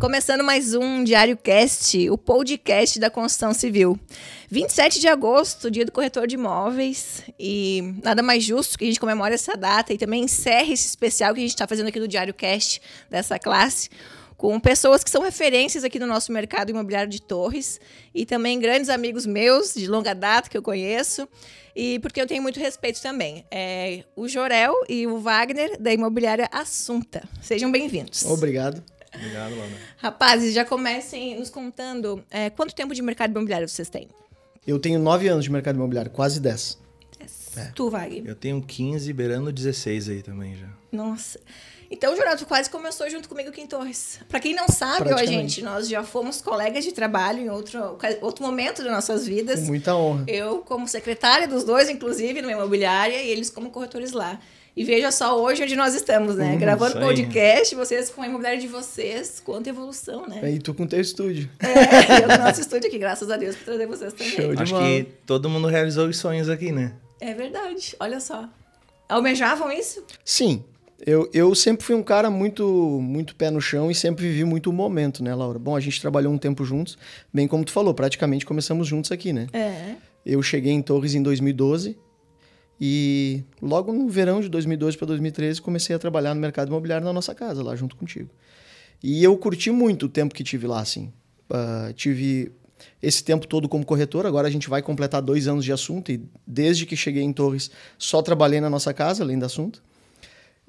Começando mais um Diário Cast, o podcast da construção civil. 27 de agosto, dia do corretor de imóveis, e nada mais justo que a gente comemore essa data e também encerre esse especial que a gente está fazendo aqui do Diário Cast dessa classe, com pessoas que são referências aqui no nosso mercado imobiliário de Torres e também grandes amigos meus de longa data que eu conheço e porque eu tenho muito respeito também. O Jorel e o Wagner da imobiliária Assunta. Sejam bem-vindos. Obrigado. Obrigado, Lana. Rapazes, já comecem nos contando quanto tempo de mercado imobiliário vocês têm? Eu tenho 9 anos de mercado imobiliário, quase 10. Tu, Wagner? Eu tenho 15, beirando 16 aí também já. Nossa. Então, o Jorel, tu quase começou junto comigo aqui em Torres. Pra quem não sabe, ó, gente, nós já fomos colegas de trabalho em outro momento das nossas vidas. Com muita honra. Eu como secretária dos dois, inclusive, numa imobiliária, e eles como corretores lá. E veja só hoje onde nós estamos, né? Gravando podcast, vocês com a imobiliária de vocês, quanta evolução, né? E tu com o teu estúdio. Eu no nosso estúdio aqui, graças a Deus, por trazer vocês também. Show de Acho bola. que todo mundo realizou os sonhos aqui, né? É verdade, olha só. Almejavam isso? Sim. Eu sempre fui um cara muito pé no chão e sempre vivi muito o momento, né, Laura? Bom, a gente trabalhou um tempo juntos, bem como tu falou, praticamente começamos juntos aqui, né? Eu cheguei em Torres em 2012 e logo no verão de 2012 para 2013 comecei a trabalhar no mercado imobiliário na nossa casa, lá junto contigo. E eu curti muito o tempo que tive lá, assim. Tive esse tempo todo como corretor, agora a gente vai completar 2 anos de Assunta e desde que cheguei em Torres só trabalhei na nossa casa, além da Assunta.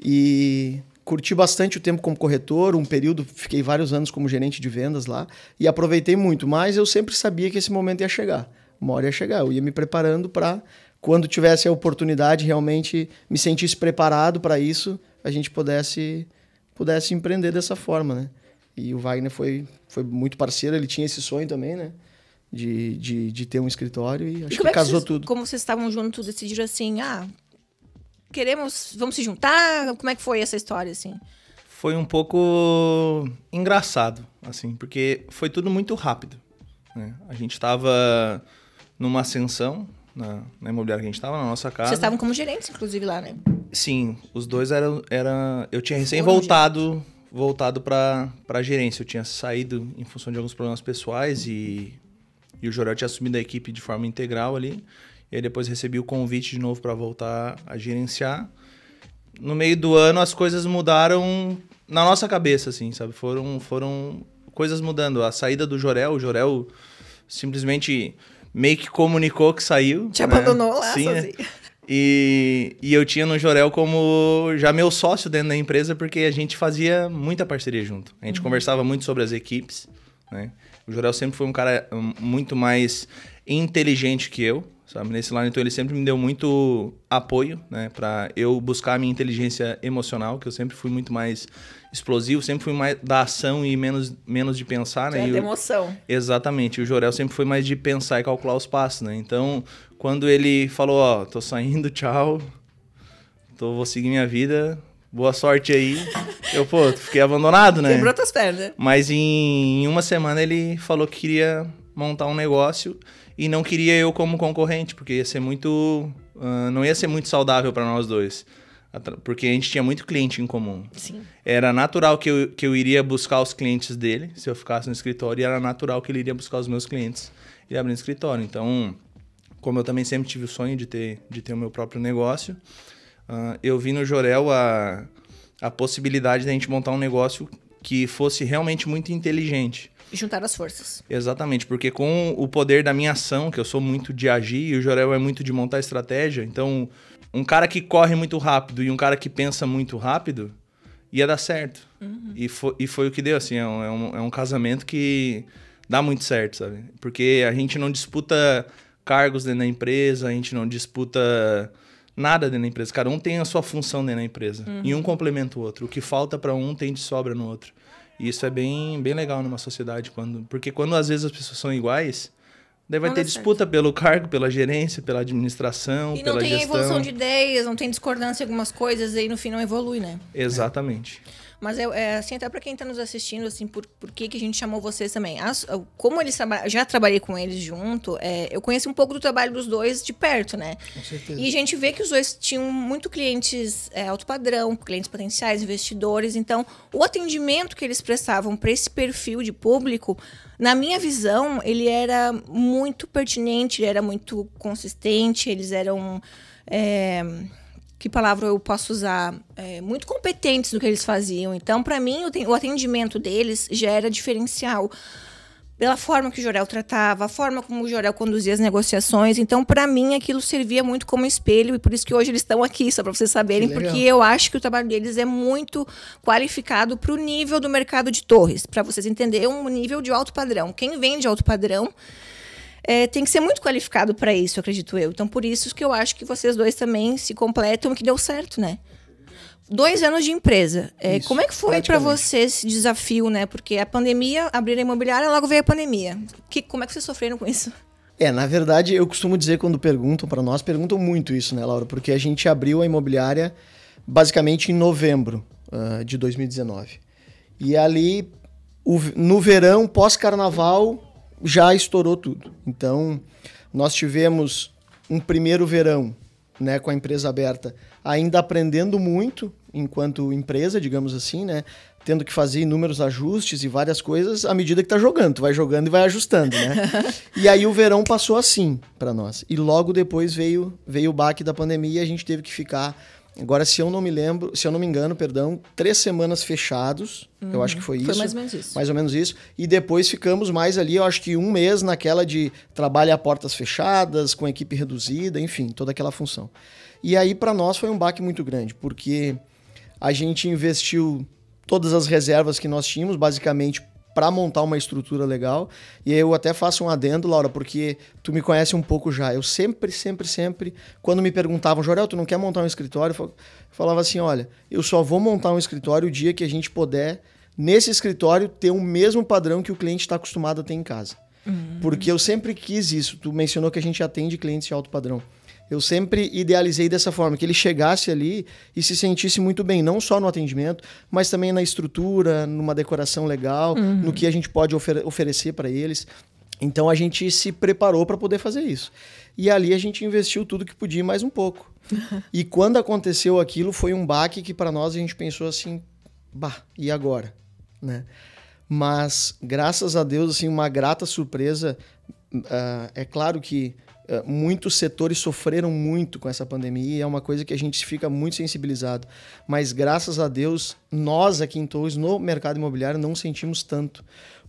E curti bastante o tempo como corretor, um período, fiquei vários anos como gerente de vendas lá e aproveitei muito, mas eu sempre sabia que esse momento ia chegar, uma hora ia chegar, eu ia me preparando para quando tivesse a oportunidade realmente me sentisse preparado para isso, a gente pudesse empreender dessa forma, né? E o Wagner foi muito parceiro, ele tinha esse sonho também, né? De ter um escritório e acho que casou tudo. Como vocês estavam juntos, decidiram assim, vamos se juntar? Como é que foi essa história, assim? Foi um pouco engraçado, assim, porque foi tudo muito rápido, né? A gente estava numa ascensão na imobiliária que a gente estava, na nossa casa. Vocês estavam como gerentes, inclusive, lá, né? Sim, os dois eram... Eu tinha recém voltado para gerência. Eu tinha saído em função de alguns problemas pessoais e o Jorel tinha assumido a equipe de forma integral ali. E aí depois recebi o convite de novo para voltar a gerenciar. No meio do ano as coisas mudaram na nossa cabeça, assim, sabe? Foram coisas mudando. A saída do Jorel, o Jorel simplesmente meio que comunicou que saiu. Te abandonou lá, sim, sozinho. E eu tinha no Jorel como já meu sócio dentro da empresa, porque a gente fazia muita parceria junto. A gente conversava muito sobre as equipes, né? O Jorel sempre foi um cara muito mais inteligente que eu, sabe? Nesse lado, então ele sempre me deu muito apoio, né? Pra eu buscar a minha inteligência emocional, que eu sempre fui muito mais explosivo, sempre fui mais da ação e menos de pensar, né? De emoção. Exatamente. O Jorel sempre foi mais de pensar e calcular os passos, né? Então, quando ele falou, tô saindo, tchau, vou seguir minha vida, boa sorte aí, eu, fiquei abandonado, né? Quebrou tuas pernas. Mas em uma semana ele falou que queria montar um negócio e não queria eu como concorrente, porque ia ser não ia ser muito saudável para nós dois. Porque a gente tinha muito cliente em comum. Sim. Era natural que eu iria buscar os clientes dele, se eu ficasse no escritório, e era natural que ele iria buscar os meus clientes e abrir no escritório. Então, como eu também sempre tive o sonho de ter o meu próprio negócio, eu vi no Jorel a possibilidade de a gente montar um negócio que fosse realmente muito inteligente. Juntar as forças. Exatamente, porque com o poder da minha ação, que eu sou muito de agir, e o Jorel é muito de montar estratégia, então um cara que corre muito rápido e um cara que pensa muito rápido, ia dar certo. E foi o que deu, assim, é um casamento que dá muito certo, sabe? Porque a gente não disputa cargos dentro da empresa, a gente não disputa nada dentro da empresa. Cada um tem a sua função dentro da empresa. E um complementa o outro. O que falta para um tem de sobra no outro. E isso é bem legal numa sociedade. Porque quando às vezes as pessoas são iguais, daí vai ter disputa pelo cargo, pela gerência, pela administração, pela gestão. E não tem evolução de ideias, não tem discordância em algumas coisas, aí no fim não evolui, né? Exatamente. Mas assim, até para quem está nos assistindo, assim, por que a gente chamou vocês também? Como eles já trabalhei com eles junto, eu conheci um pouco do trabalho dos dois de perto, né? Com certeza. E a gente vê que os dois tinham muito clientes alto padrão, clientes potenciais, investidores. Então, o atendimento que eles prestavam para esse perfil de público, na minha visão, ele era muito pertinente, ele era muito consistente, eles eram... que palavra eu posso usar? Muito competentes no que eles faziam. Então, para mim, o atendimento deles já era diferencial. Pela forma que o Jorel tratava, a forma como o Jorel conduzia as negociações. Então, para mim, aquilo servia muito como espelho. E por isso que hoje eles estão aqui, só para vocês saberem. Porque eu acho que o trabalho deles é muito qualificado para o nível do mercado de torres. Para vocês entenderem, um nível de alto padrão. Quem vende alto padrão tem que ser muito qualificado para isso, acredito eu. Então, por isso que eu acho que vocês dois também se completam e que deu certo, né? 2 anos de empresa. Como é que foi para você esse desafio, né? Porque a pandemia, abrir a imobiliária, logo veio a pandemia. Como é que vocês sofreram com isso? Na verdade, eu costumo dizer quando perguntam para nós, perguntam muito isso, né, Laura? Porque a gente abriu a imobiliária basicamente em novembro de 2019. E ali, no verão, pós-carnaval, já estourou tudo. Então, nós tivemos um primeiro verão, né, com a empresa aberta, ainda aprendendo muito enquanto empresa, digamos assim, né, tendo que fazer inúmeros ajustes e várias coisas à medida que tá jogando. Tu vai jogando e vai ajustando, né? E aí o verão passou assim para nós. E logo depois veio o baque da pandemia e a gente teve que ficar... Agora, se eu não me engano, 3 semanas fechados. Eu acho que foi isso. Foi mais ou menos isso. Mais ou menos isso. E depois ficamos mais ali, eu acho que 1 mês naquela de trabalho a portas fechadas, com equipe reduzida, enfim, toda aquela função. E aí, para nós, foi um baque muito grande, porque a gente investiu todas as reservas que nós tínhamos, basicamente, para montar uma estrutura legal. E eu até faço um adendo, Laura, porque tu me conhece um pouco já. Eu sempre, quando me perguntavam, Jorel, tu não quer montar um escritório? Eu falava assim, olha, eu só vou montar um escritório o dia que a gente puder, nesse escritório, ter o mesmo padrão que o cliente está acostumado a ter em casa. Porque eu sempre quis isso. Tu mencionou que a gente atende clientes de alto padrão. Eu sempre idealizei dessa forma, que ele chegasse ali e se sentisse muito bem, não só no atendimento, mas também na estrutura, numa decoração legal, no que a gente pode oferecer para eles. Então a gente se preparou para poder fazer isso. E ali a gente investiu tudo que podia, mais um pouco. E quando aconteceu aquilo, foi um baque que para nós a gente pensou assim, e agora? Né? Mas, graças a Deus, assim, uma grata surpresa. É claro que muitos setores sofreram muito com essa pandemia e é uma coisa que a gente fica muito sensibilizado. Mas, graças a Deus, nós aqui em Torres, no mercado imobiliário, não sentimos tanto.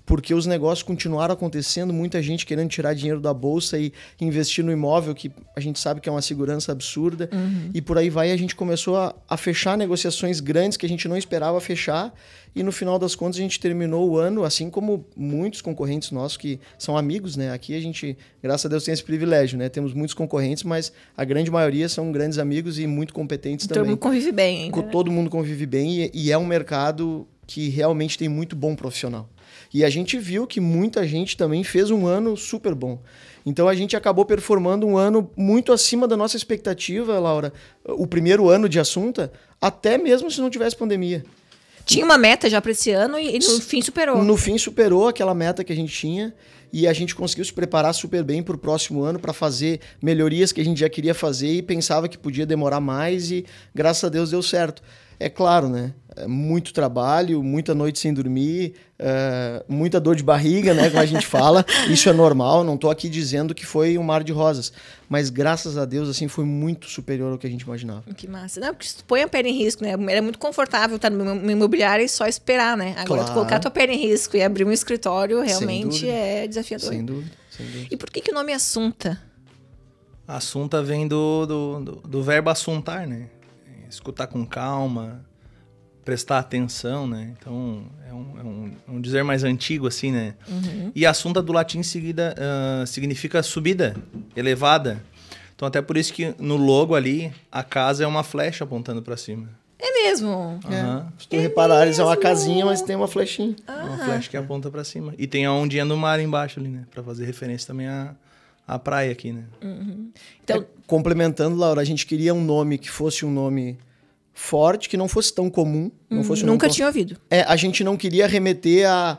Porque os negócios continuaram acontecendo, muita gente querendo tirar dinheiro da bolsa e investir no imóvel, que a gente sabe que é uma segurança absurda. E por aí vai, a gente começou a fechar negociações grandes que a gente não esperava fechar. E no final das contas, a gente terminou o ano, assim como muitos concorrentes nossos que são amigos, né? Aqui a gente, graças a Deus, tem esse privilégio, né? Temos muitos concorrentes, mas a grande maioria são grandes amigos e muito competentes também. Todo mundo convive bem ainda, né? Todo mundo convive bem e é um mercado que realmente tem muito bom profissional. E a gente viu que muita gente também fez um ano super bom. Então a gente acabou performando um ano muito acima da nossa expectativa, Laura. O primeiro ano de Assunta, até mesmo se não tivesse pandemia. Tinha uma meta já para esse ano e no fim superou. No fim superou aquela meta que a gente tinha e a gente conseguiu se preparar super bem para o próximo ano, para fazer melhorias que a gente já queria fazer e pensava que podia demorar mais e graças a Deus deu certo. É claro, né? Muito trabalho, muita noite sem dormir, muita dor de barriga, né? Como a gente fala. Isso é normal, não estou aqui dizendo que foi um mar de rosas. Mas graças a Deus, assim, foi muito superior ao que a gente imaginava. Que massa. Não, porque tu põe a perna em risco, né? Era muito confortável estar no imobiliário e só esperar, né? Agora, tu colocar a tua perna em risco e abrir um escritório realmente é desafiador. Sem dúvida. E por que o nome Assunta? Assunta vem do verbo assuntar, né? Escutar com calma, prestar atenção, né? Então, é um dizer mais antigo, assim, né? E assunta do latim significa subida, elevada. Então, até por isso que no logo ali, a casa é uma flecha apontando para cima. É mesmo? Se tu reparares, é uma casinha, mas tem uma flechinha. Uma flecha que aponta para cima. E tem a ondinha do mar embaixo ali, né? Para fazer referência também à praia aqui, né? Então, complementando, Laura, a gente queria um nome que fosse um nome forte, que não fosse tão comum. Não fosse nunca tinha ouvido. A gente não queria remeter a...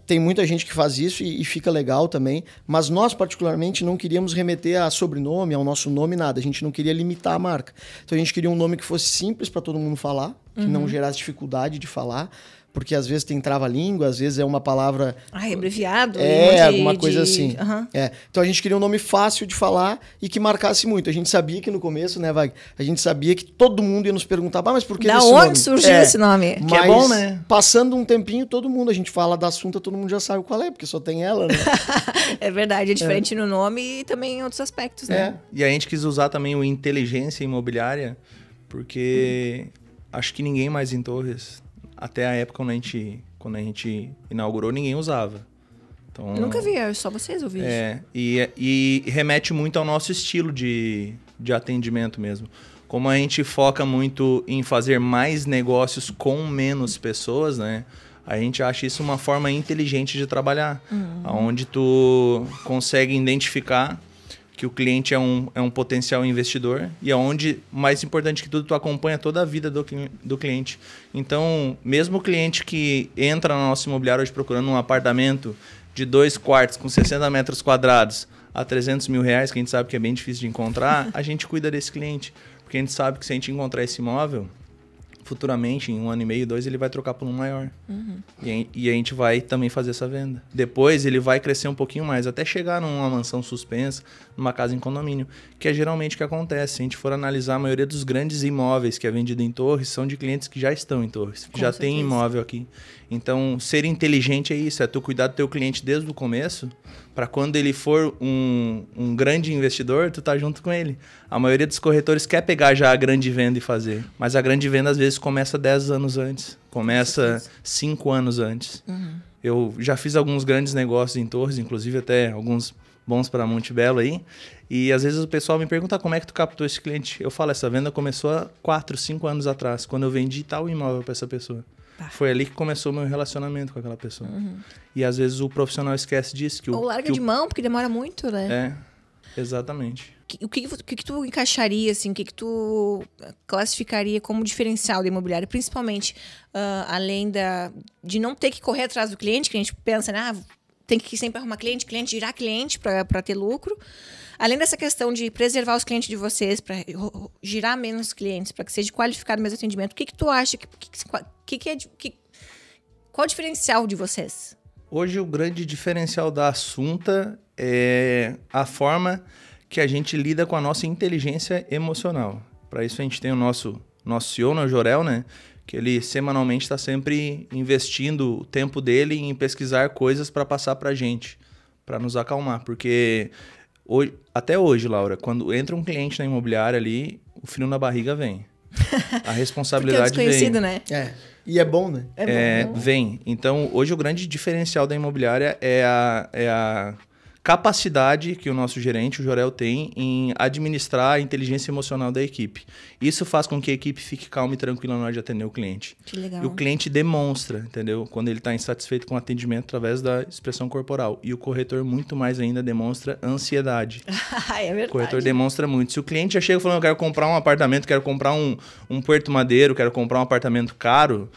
tem muita gente que faz isso e fica legal também, mas nós, particularmente, não queríamos remeter a sobrenome, ao nosso nome, nada. A gente não queria limitar a marca. Então, a gente queria um nome que fosse simples para todo mundo falar, que não gerasse dificuldade de falar, porque às vezes tem trava-língua, às vezes é uma palavra... abreviado. Alguma coisa assim. Uhum. Então a gente queria um nome fácil de falar e que marcasse muito. A gente sabia que no começo, né, Wag? A gente sabia que todo mundo ia nos perguntar, mas por que da esse onde nome? Surgiu esse nome? Mas, que é bom, né? Passando um tempinho, todo mundo, a gente fala da Assunta, todo mundo já sabe qual é, porque só tem ela, né? É verdade, é diferente no nome e também em outros aspectos, né? E a gente quis usar também o inteligência imobiliária, porque acho que ninguém mais em Torres, até a época quando a gente inaugurou, ninguém usava. Então, eu nunca vi, só vocês ouviram isso. E remete muito ao nosso estilo de atendimento mesmo. Como a gente foca muito em fazer mais negócios com menos pessoas, né? A gente acha isso uma forma inteligente de trabalhar. Onde tu consegue identificar que o cliente é um potencial investidor e aonde, mais importante que tudo, tu acompanha toda a vida do cliente. Então, mesmo o cliente que entra no nosso imobiliário hoje procurando um apartamento de 2 quartos com 60 metros quadrados a 300 mil reais, que a gente sabe que é bem difícil de encontrar, a gente cuida desse cliente. Porque a gente sabe que se a gente encontrar esse imóvel, futuramente, em 1 ano e meio, 2, ele vai trocar por um maior. E a gente vai também fazer essa venda. Depois ele vai crescer um pouquinho mais, até chegar numa mansão suspensa, numa casa em condomínio, que é geralmente o que acontece. Se a gente for analisar, a maioria dos grandes imóveis que é vendido em Torres são de clientes que já estão em Torres, que já tem imóvel aqui. Então, ser inteligente é isso, é tu cuidar do teu cliente desde o começo, para quando ele for um grande investidor, tu tá junto com ele. A maioria dos corretores quer pegar já a grande venda e fazer, mas a grande venda às vezes começa 10 anos antes, começa 5 anos antes. Eu já fiz alguns grandes negócios em Torres, inclusive até alguns bons para Monte Belo aí, e às vezes o pessoal me pergunta como é que tu captou esse cliente. Eu falo, essa venda começou há 4, 5 anos atrás, quando eu vendi tal imóvel para essa pessoa. Foi ali que começou o meu relacionamento com aquela pessoa. E às vezes o profissional esquece disso. Ou larga de mão, porque demora muito, né? Exatamente. O que tu encaixaria, assim, o que tu classificaria como diferencial da imobiliária? Principalmente, além de não ter que correr atrás do cliente, que a gente pensa, né? Tem que sempre arrumar cliente, girar cliente para ter lucro. Além dessa questão de preservar os clientes de vocês, para girar menos clientes, para que seja qualificado o mesmo atendimento, o que tu acha? Qual o diferencial de vocês? Hoje o grande diferencial da Assunta é a forma que a gente lida com a nossa inteligência emocional. Para isso a gente tem o nosso CEO, o Jorel, né? Que ele semanalmente está sempre investindo o tempo dele em pesquisar coisas para passar para a gente, para nos acalmar. Porque até hoje, Laura, quando entra um cliente na imobiliária ali, o frio na barriga vem. A responsabilidade porque é desconhecido, vem. Né? E é bom, né? Vem. Então, hoje o grande diferencial da imobiliária é a capacidade que o nosso gerente, o Jorel, tem em administrar a inteligência emocional da equipe. Isso faz com que a equipe fique calma e tranquila na hora de atender o cliente. Que legal. E o cliente demonstra, entendeu? Quando ele está insatisfeito com o atendimento através da expressão corporal. E o corretor, muito mais ainda, demonstra ansiedade. É verdade. O corretor demonstra muito. Se o cliente já chega falando, eu quero comprar um apartamento, quero comprar um Puerto Madeiro, quero comprar um apartamento caro,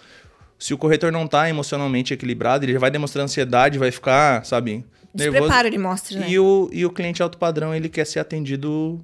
se o corretor não está emocionalmente equilibrado, ele já vai demonstrar ansiedade, vai ficar, sabe... Despreparo ele mostra, né? E o cliente alto padrão, ele quer ser atendido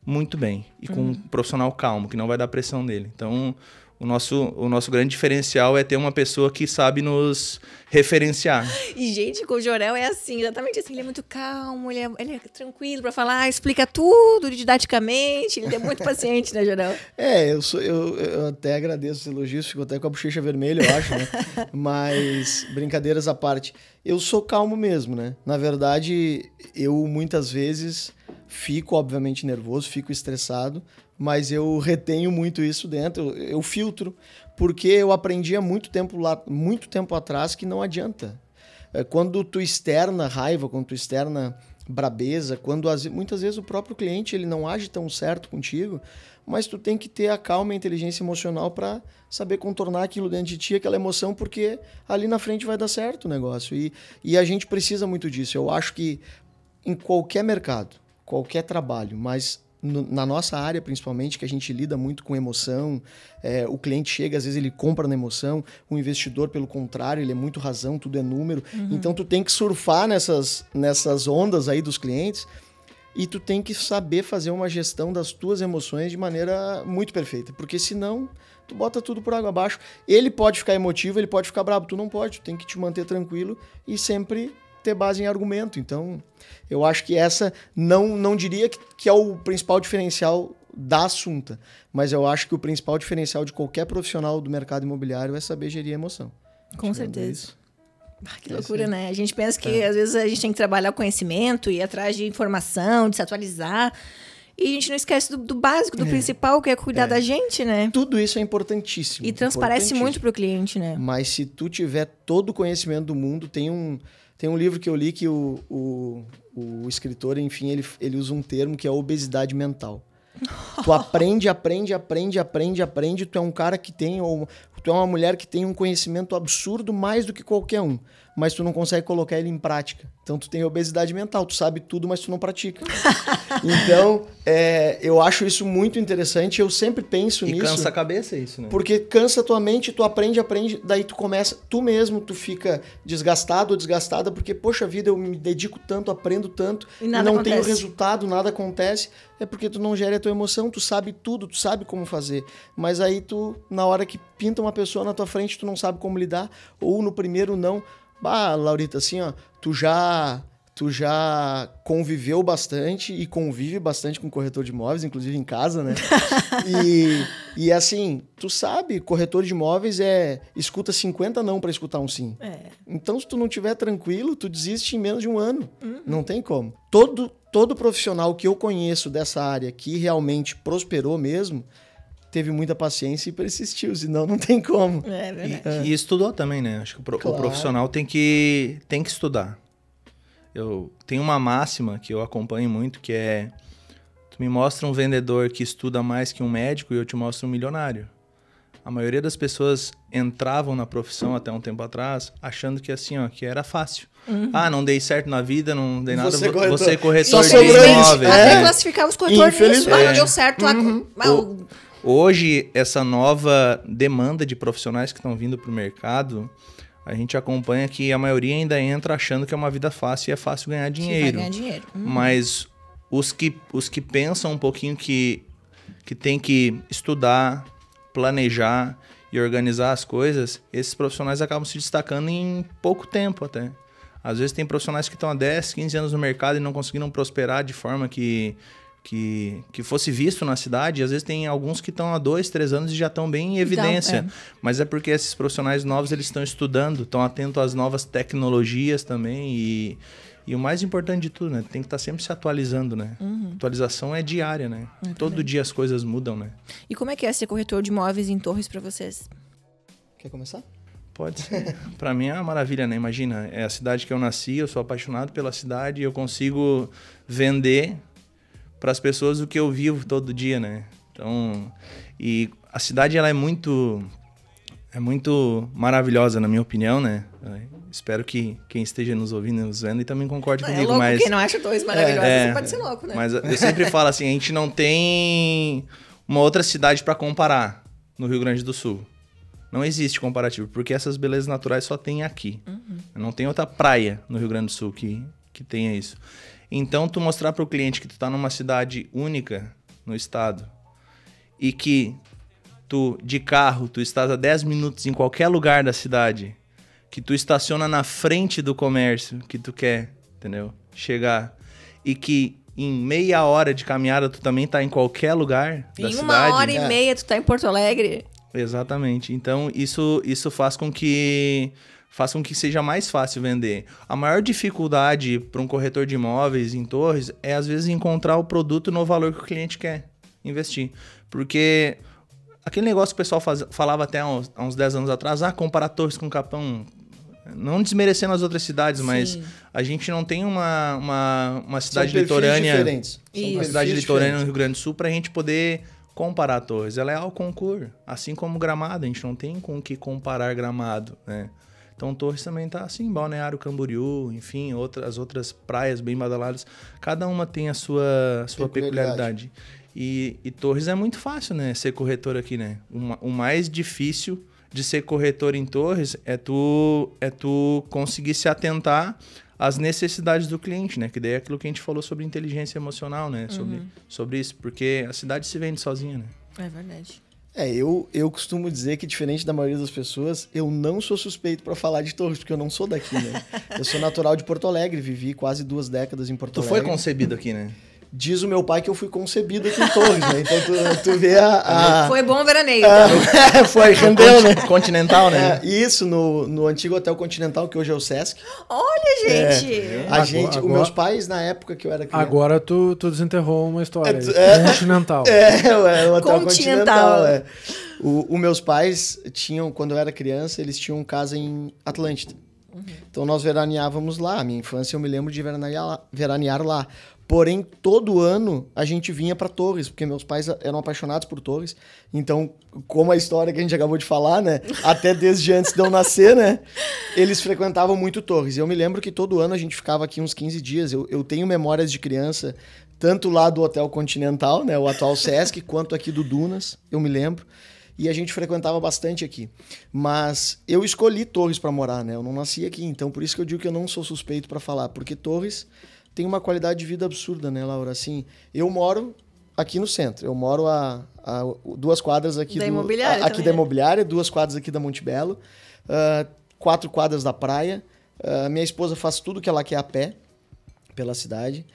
muito bem. E com um profissional calmo, que não vai dar pressão nele. Então, o nosso grande diferencial é ter uma pessoa que sabe nos referenciar. E, gente, com o Jorel é assim, exatamente assim. Ele é muito calmo, ele é tranquilo pra falar, explica tudo didaticamente. Ele é muito paciente, né, Jorel? Eu até agradeço os elogios, fico até com a bochecha vermelha, eu acho, né? Mas, brincadeiras à parte, eu sou calmo mesmo, né? Na verdade, eu muitas vezes fico, obviamente, nervoso, fico estressado, mas eu retenho muito isso dentro, eu filtro, porque eu aprendi há muito tempo atrás que não adianta. Quando tu externa raiva, quando tu externa brabeza, muitas vezes o próprio cliente ele não age tão certo contigo, mas tu tem que ter a calma e a inteligência emocional para saber contornar aquilo dentro de ti, aquela emoção, porque ali na frente vai dar certo o negócio. E a gente precisa muito disso. Eu acho que em qualquer mercado, qualquer trabalho, mas na nossa área, principalmente, que a gente lida muito com emoção, o cliente chega, às vezes ele compra na emoção, o investidor, pelo contrário, ele é muito razão, tudo é número. Então, tu tem que surfar nessas ondas aí dos clientes e tu tem que saber fazer uma gestão das tuas emoções de maneira muito perfeita, porque senão tu bota tudo por água abaixo. Ele pode ficar emotivo, ele pode ficar bravo, tu não pode, tu tem que te manter tranquilo e sempre ter base em argumento. Então, eu acho que essa não diria que é o principal diferencial da Assunta, mas eu acho que o principal diferencial de qualquer profissional do mercado imobiliário é saber gerir emoção. Com certeza. Que loucura, né? A gente pensa que às vezes a gente tem que trabalhar o conhecimento, ir atrás de informação, de se atualizar, e a gente não esquece do básico, do principal, que é cuidar da gente, né? Tudo isso é importantíssimo. E transparece muito pro cliente, né? Mas se tu tiver todo o conhecimento do mundo, tem um livro que eu li que o escritor, enfim, ele usa um termo que é obesidade mental. Tu aprende, tu é um cara que tem, ou tu é uma mulher que tem um conhecimento absurdo mais do que qualquer um, mas tu não consegue colocar ele em prática. Então tu tem obesidade mental, tu sabe tudo, mas tu não pratica. Então, eu acho isso muito interessante, eu sempre penso nisso. E cansa a cabeça isso, né? Porque cansa a tua mente, tu aprende, daí tu começa, tu mesmo, tu fica desgastado ou desgastada, porque, poxa vida, eu me dedico tanto, aprendo tanto, e não tenho resultado, nada acontece, é porque tu não gera a tua emoção, tu sabe tudo, tu sabe como fazer, mas aí tu, na hora que pinta uma pessoa na tua frente, tu não sabe como lidar, ou no primeiro não. Bah, Laurita, assim, ó, tu já conviveu bastante e convive bastante com corretor de imóveis, inclusive em casa, né? E assim, tu sabe, corretor de imóveis escuta 50 não para escutar um sim. Então, se tu não tiver tranquilo, tu desiste em menos de um ano. Não tem como. Todo profissional que eu conheço dessa área que realmente prosperou mesmo, teve muita paciência e persistiu, senão não tem como. É verdade. E estudou também, né? Acho que o profissional tem que estudar. Eu tenho uma máxima que eu acompanho muito, que é: tu me mostra um vendedor que estuda mais que um médico e eu te mostro um milionário. A maioria das pessoas entravam na profissão até um tempo atrás achando que assim, ó, que era fácil. Não dei certo na vida, não dei nada, você corretor de imóveis. Até classificar os corretores nisso, não deu certo lá. Hoje, essa nova demanda de profissionais que estão vindo para o mercado, a gente acompanha que a maioria ainda entra achando que é uma vida fácil e é fácil ganhar dinheiro. Mas os que pensam um pouquinho que tem que estudar, planejar e organizar as coisas, esses profissionais acabam se destacando em pouco tempo até. Às vezes tem profissionais que estão há 10, 15 anos no mercado e não conseguiram prosperar de forma que fosse visto na cidade. Às vezes tem alguns que estão há 2, 3 anos e já estão bem em evidência. Mas é porque esses profissionais novos, eles estão estudando, estão atentos às novas tecnologias também. E o mais importante de tudo, né? Tem que estar sempre se atualizando, né? Atualização é diária, né? Todo dia as coisas mudam, né? E como é que é ser corretor de imóveis em Torres para vocês? Quer começar? Pode ser. Para mim é uma maravilha, né? Imagina, é a cidade que eu nasci, eu sou apaixonado pela cidade e eu consigo vender para as pessoas o que eu vivo todo dia, né? Então, e a cidade ela é muito maravilhosa, na minha opinião, né? Espero que quem esteja nos ouvindo e nos vendo e também concorde comigo. Louco, mas quem não acha Torres maravilhosa, você pode ser louco, né? Mas eu sempre falo assim, a gente não tem uma outra cidade para comparar no Rio Grande do Sul. Não existe comparativo, porque essas belezas naturais só tem aqui. Não tem outra praia no Rio Grande do Sul que tenha isso. Então, tu mostrar para o cliente que tu tá numa cidade única no estado e que tu, de carro, tu estás a 10 minutos em qualquer lugar da cidade, que tu estaciona na frente do comércio que tu quer, entendeu? Chegar. E que em meia hora de caminhada tu também tá em qualquer lugar da cidade. Em 1h30 tu tá em Porto Alegre. Exatamente. Então, isso faz com que seja mais fácil vender. A maior dificuldade para um corretor de imóveis em Torres é, às vezes, encontrar o produto no valor que o cliente quer investir. Porque aquele negócio que o pessoal falava até há uns 10 anos atrás, comparar Torres com Capão, não desmerecendo as outras cidades, mas a gente não tem uma cidade litorânea. Uma cidade litorânea no Rio Grande do Sul para a gente poder comparar Torres. Ela é ao concurso, assim como Gramado. A gente não tem com o que comparar Gramado, né? Então Torres também tá assim, Balneário Camboriú, enfim, as outras praias bem badaladas. Cada uma tem a sua peculiaridade. E Torres é muito fácil, né? Ser corretor aqui, né? O mais difícil de ser corretor em Torres é tu conseguir se atentar às necessidades do cliente, né? Que daí é aquilo que a gente falou sobre inteligência emocional, né? Sobre isso, porque a cidade se vende sozinha, né? É verdade. Eu costumo dizer que, diferente da maioria das pessoas, eu não sou suspeito para falar de Torres, porque eu não sou daqui, né? Eu sou natural de Porto Alegre, vivi quase 2 décadas em Porto Alegre. Tu foi concebido aqui, né? Diz o meu pai que eu fui concebido aqui em Torres, né? Então tu vê Foi bom veraneio. Foi, rendeu, né? Continental, né? Isso, no antigo Hotel Continental, que hoje é o Sesc. Olha, gente! Os meus pais, na época que eu era criança... Agora tu desenterrou uma história. Continental. O Hotel Continental. Os meus pais tinham, quando eu era criança, eles tinham casa em Atlântida. Então nós veraneávamos lá. A minha infância eu me lembro de veranear lá. Porém, todo ano a gente vinha para Torres, porque meus pais eram apaixonados por Torres. Então, como a história que a gente acabou de falar, né? Até desde antes de eu nascer, né? Eles frequentavam muito Torres. E eu me lembro que todo ano a gente ficava aqui uns 15 dias. Eu tenho memórias de criança, tanto lá do Hotel Continental, né? O atual Sesc, quanto aqui do Dunas, eu me lembro. E a gente frequentava bastante aqui. Mas eu escolhi Torres para morar, né? Eu não nasci aqui, então por isso que eu digo que eu não sou suspeito para falar. Porque Torres tem uma qualidade de vida absurda, né, Laura? Assim, eu moro aqui no centro. Eu moro a 2 quadras aqui da imobiliária aqui da imobiliária, 2 quadras aqui da Monte Belo, 4 quadras da praia. Minha esposa faz tudo que ela quer a pé pela cidade.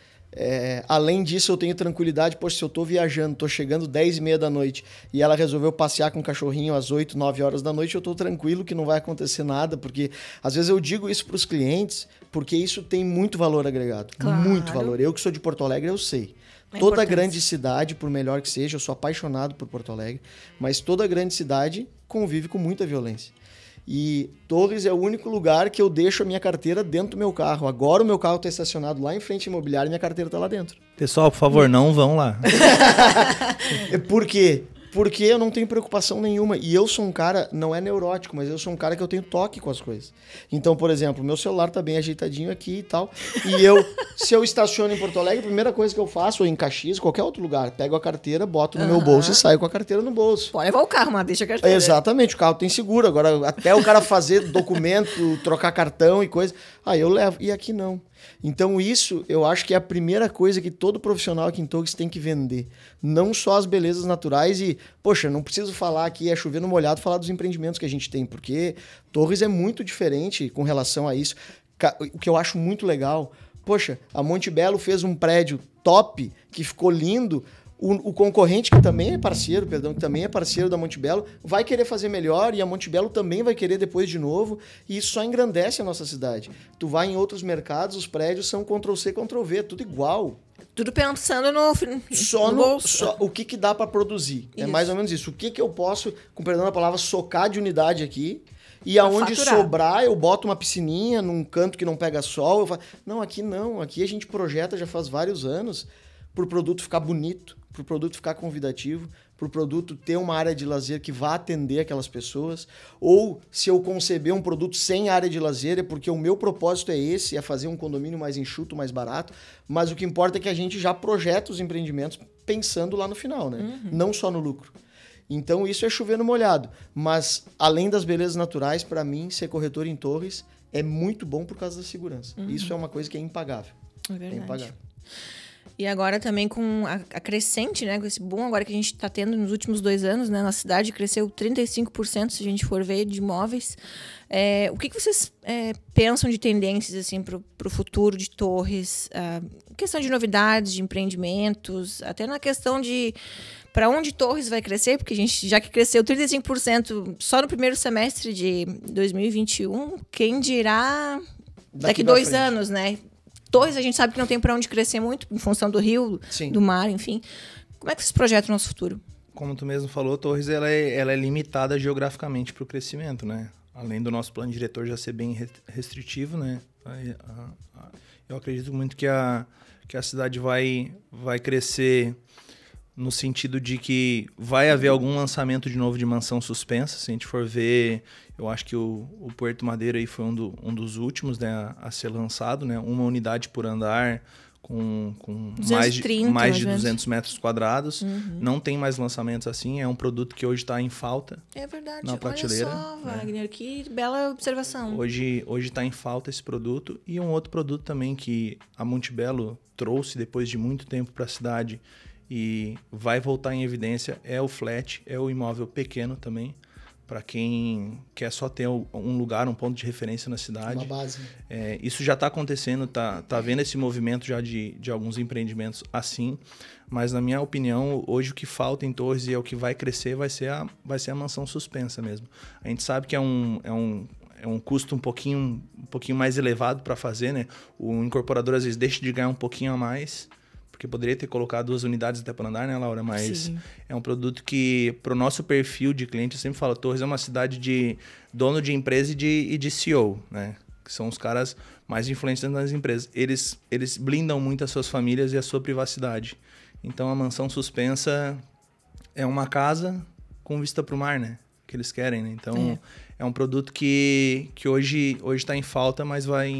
Além disso, eu tenho tranquilidade, poxa, se eu tô viajando, tô chegando 10h30 da noite e ela resolveu passear com o cachorrinho às 8, 9 horas da noite, eu tô tranquilo que não vai acontecer nada, porque às vezes eu digo isso pros clientes, porque isso tem muito valor agregado, claro. Muito valor. Eu que sou de Porto Alegre, eu sei. Toda grande cidade, por melhor que seja, eu sou apaixonado por Porto Alegre, mas toda grande cidade convive com muita violência. E Torres é o único lugar que eu deixo a minha carteira dentro do meu carro. Agora o meu carro está estacionado lá em frente à imobiliária e minha carteira está lá dentro. Pessoal, por favor, não vão lá. Por quê? Porque eu não tenho preocupação nenhuma. E eu sou um cara, não é neurótico, mas eu sou um cara que eu tenho toque com as coisas. Então, por exemplo, meu celular tá bem ajeitadinho aqui e tal. E se eu estaciono em Porto Alegre, a primeira coisa que eu faço, ou em Caxias, qualquer outro lugar, pego a carteira, boto no meu bolso e saio com a carteira no bolso. Pode levar o carro, mas deixa a carteira. Exatamente, o carro tem seguro. Agora, até o cara fazer documento, trocar cartão e coisa, aí eu levo. E aqui não. Então isso eu acho que é a primeira coisa que todo profissional aqui em Torres tem que vender. Não só as belezas naturais e, poxa, não preciso falar aqui, é chover no molhado, falar dos empreendimentos que a gente tem, porque Torres é muito diferente com relação a isso. O que eu acho muito legal, poxa, a Monte Belo fez um prédio top, que ficou lindo. O concorrente, que também é parceiro, que também é parceiro da Monte Belo, vai querer fazer melhor e a Monte Belo também vai querer depois de novo. E isso só engrandece a nossa cidade. Tu vai em outros mercados, os prédios são Ctrl-C, Ctrl-V, tudo igual. Tudo pensando no bolso. Só o que dá para produzir. Isso. É mais ou menos isso. O que eu posso, com perdão da palavra, socar de unidade aqui. E aonde sobrar, eu boto uma piscininha num canto que não pega sol. Não, aqui não. Aqui a gente projeta já faz vários anos para o produto ficar bonito, para o produto ficar convidativo, para o produto ter uma área de lazer que vá atender aquelas pessoas. Ou se eu conceber um produto sem área de lazer, é porque o meu propósito é esse, é fazer um condomínio mais enxuto, mais barato. Mas o que importa é que a gente já projeta os empreendimentos pensando lá no final, né? Não só no lucro. Então isso é chover no molhado. Mas além das belezas naturais, para mim, ser corretor em Torres é muito bom por causa da segurança. Isso é uma coisa que é impagável. É verdade. É impagável. E agora também com a crescente, né? Com esse boom agora que a gente está tendo nos últimos 2 anos, né? Na cidade cresceu 35%, se a gente for ver, de imóveis. O que vocês pensam de tendências assim, para o futuro de Torres? Questão de novidades, de empreendimentos, até na questão de para onde Torres vai crescer, porque a gente, já que cresceu 35% só no primeiro semestre de 2021, quem dirá daqui 2 anos, né? Torres a gente sabe que não tem para onde crescer muito, em função do rio, Sim. do mar, enfim. Como é que vocês projetam o nosso futuro? Como tu mesmo falou, Torres ela é limitada geograficamente para o crescimento, né? Além do nosso plano diretor já ser bem restritivo, né? Eu acredito muito que a cidade vai crescer no sentido de que vai haver algum lançamento de novo de mansão suspensa. Se a gente for ver, eu acho que o Puerto Madeira aí foi um dos últimos, né, a ser lançado, né? Uma unidade por andar, com 230, mais de 200 metros quadrados. Não tem mais lançamentos assim. É um produto que hoje está em falta. É verdade. Na prateleira. Olha só, Wagner, que bela observação. Hoje está em falta esse produto. E um outro produto também que a Montebello trouxe depois de muito tempo para a cidade e vai voltar em evidência é o flat, é o imóvel pequeno também, para quem quer só ter um lugar, um ponto de referência na cidade. Uma base. Isso já está acontecendo, tá vendo esse movimento já de alguns empreendimentos assim, mas na minha opinião, hoje o que falta em Torres e é o que vai crescer vai ser a mansão suspensa mesmo. A gente sabe que é um custo um pouquinho mais elevado para fazer, né? O incorporador às vezes deixa de ganhar um pouquinho a mais, porque poderia ter colocado 2 unidades até para andar, né, Laura? Mas sim, é um produto que, para o nosso perfil de cliente, eu sempre falo, Torres é uma cidade de dono de empresa e de CEO, né? Que são os caras mais influentes nas empresas. Eles blindam muito as suas famílias e a sua privacidade. Então, a mansão suspensa é uma casa com vista para o mar, né? Que eles querem, né? Então, é um produto que hoje está em falta, mas vai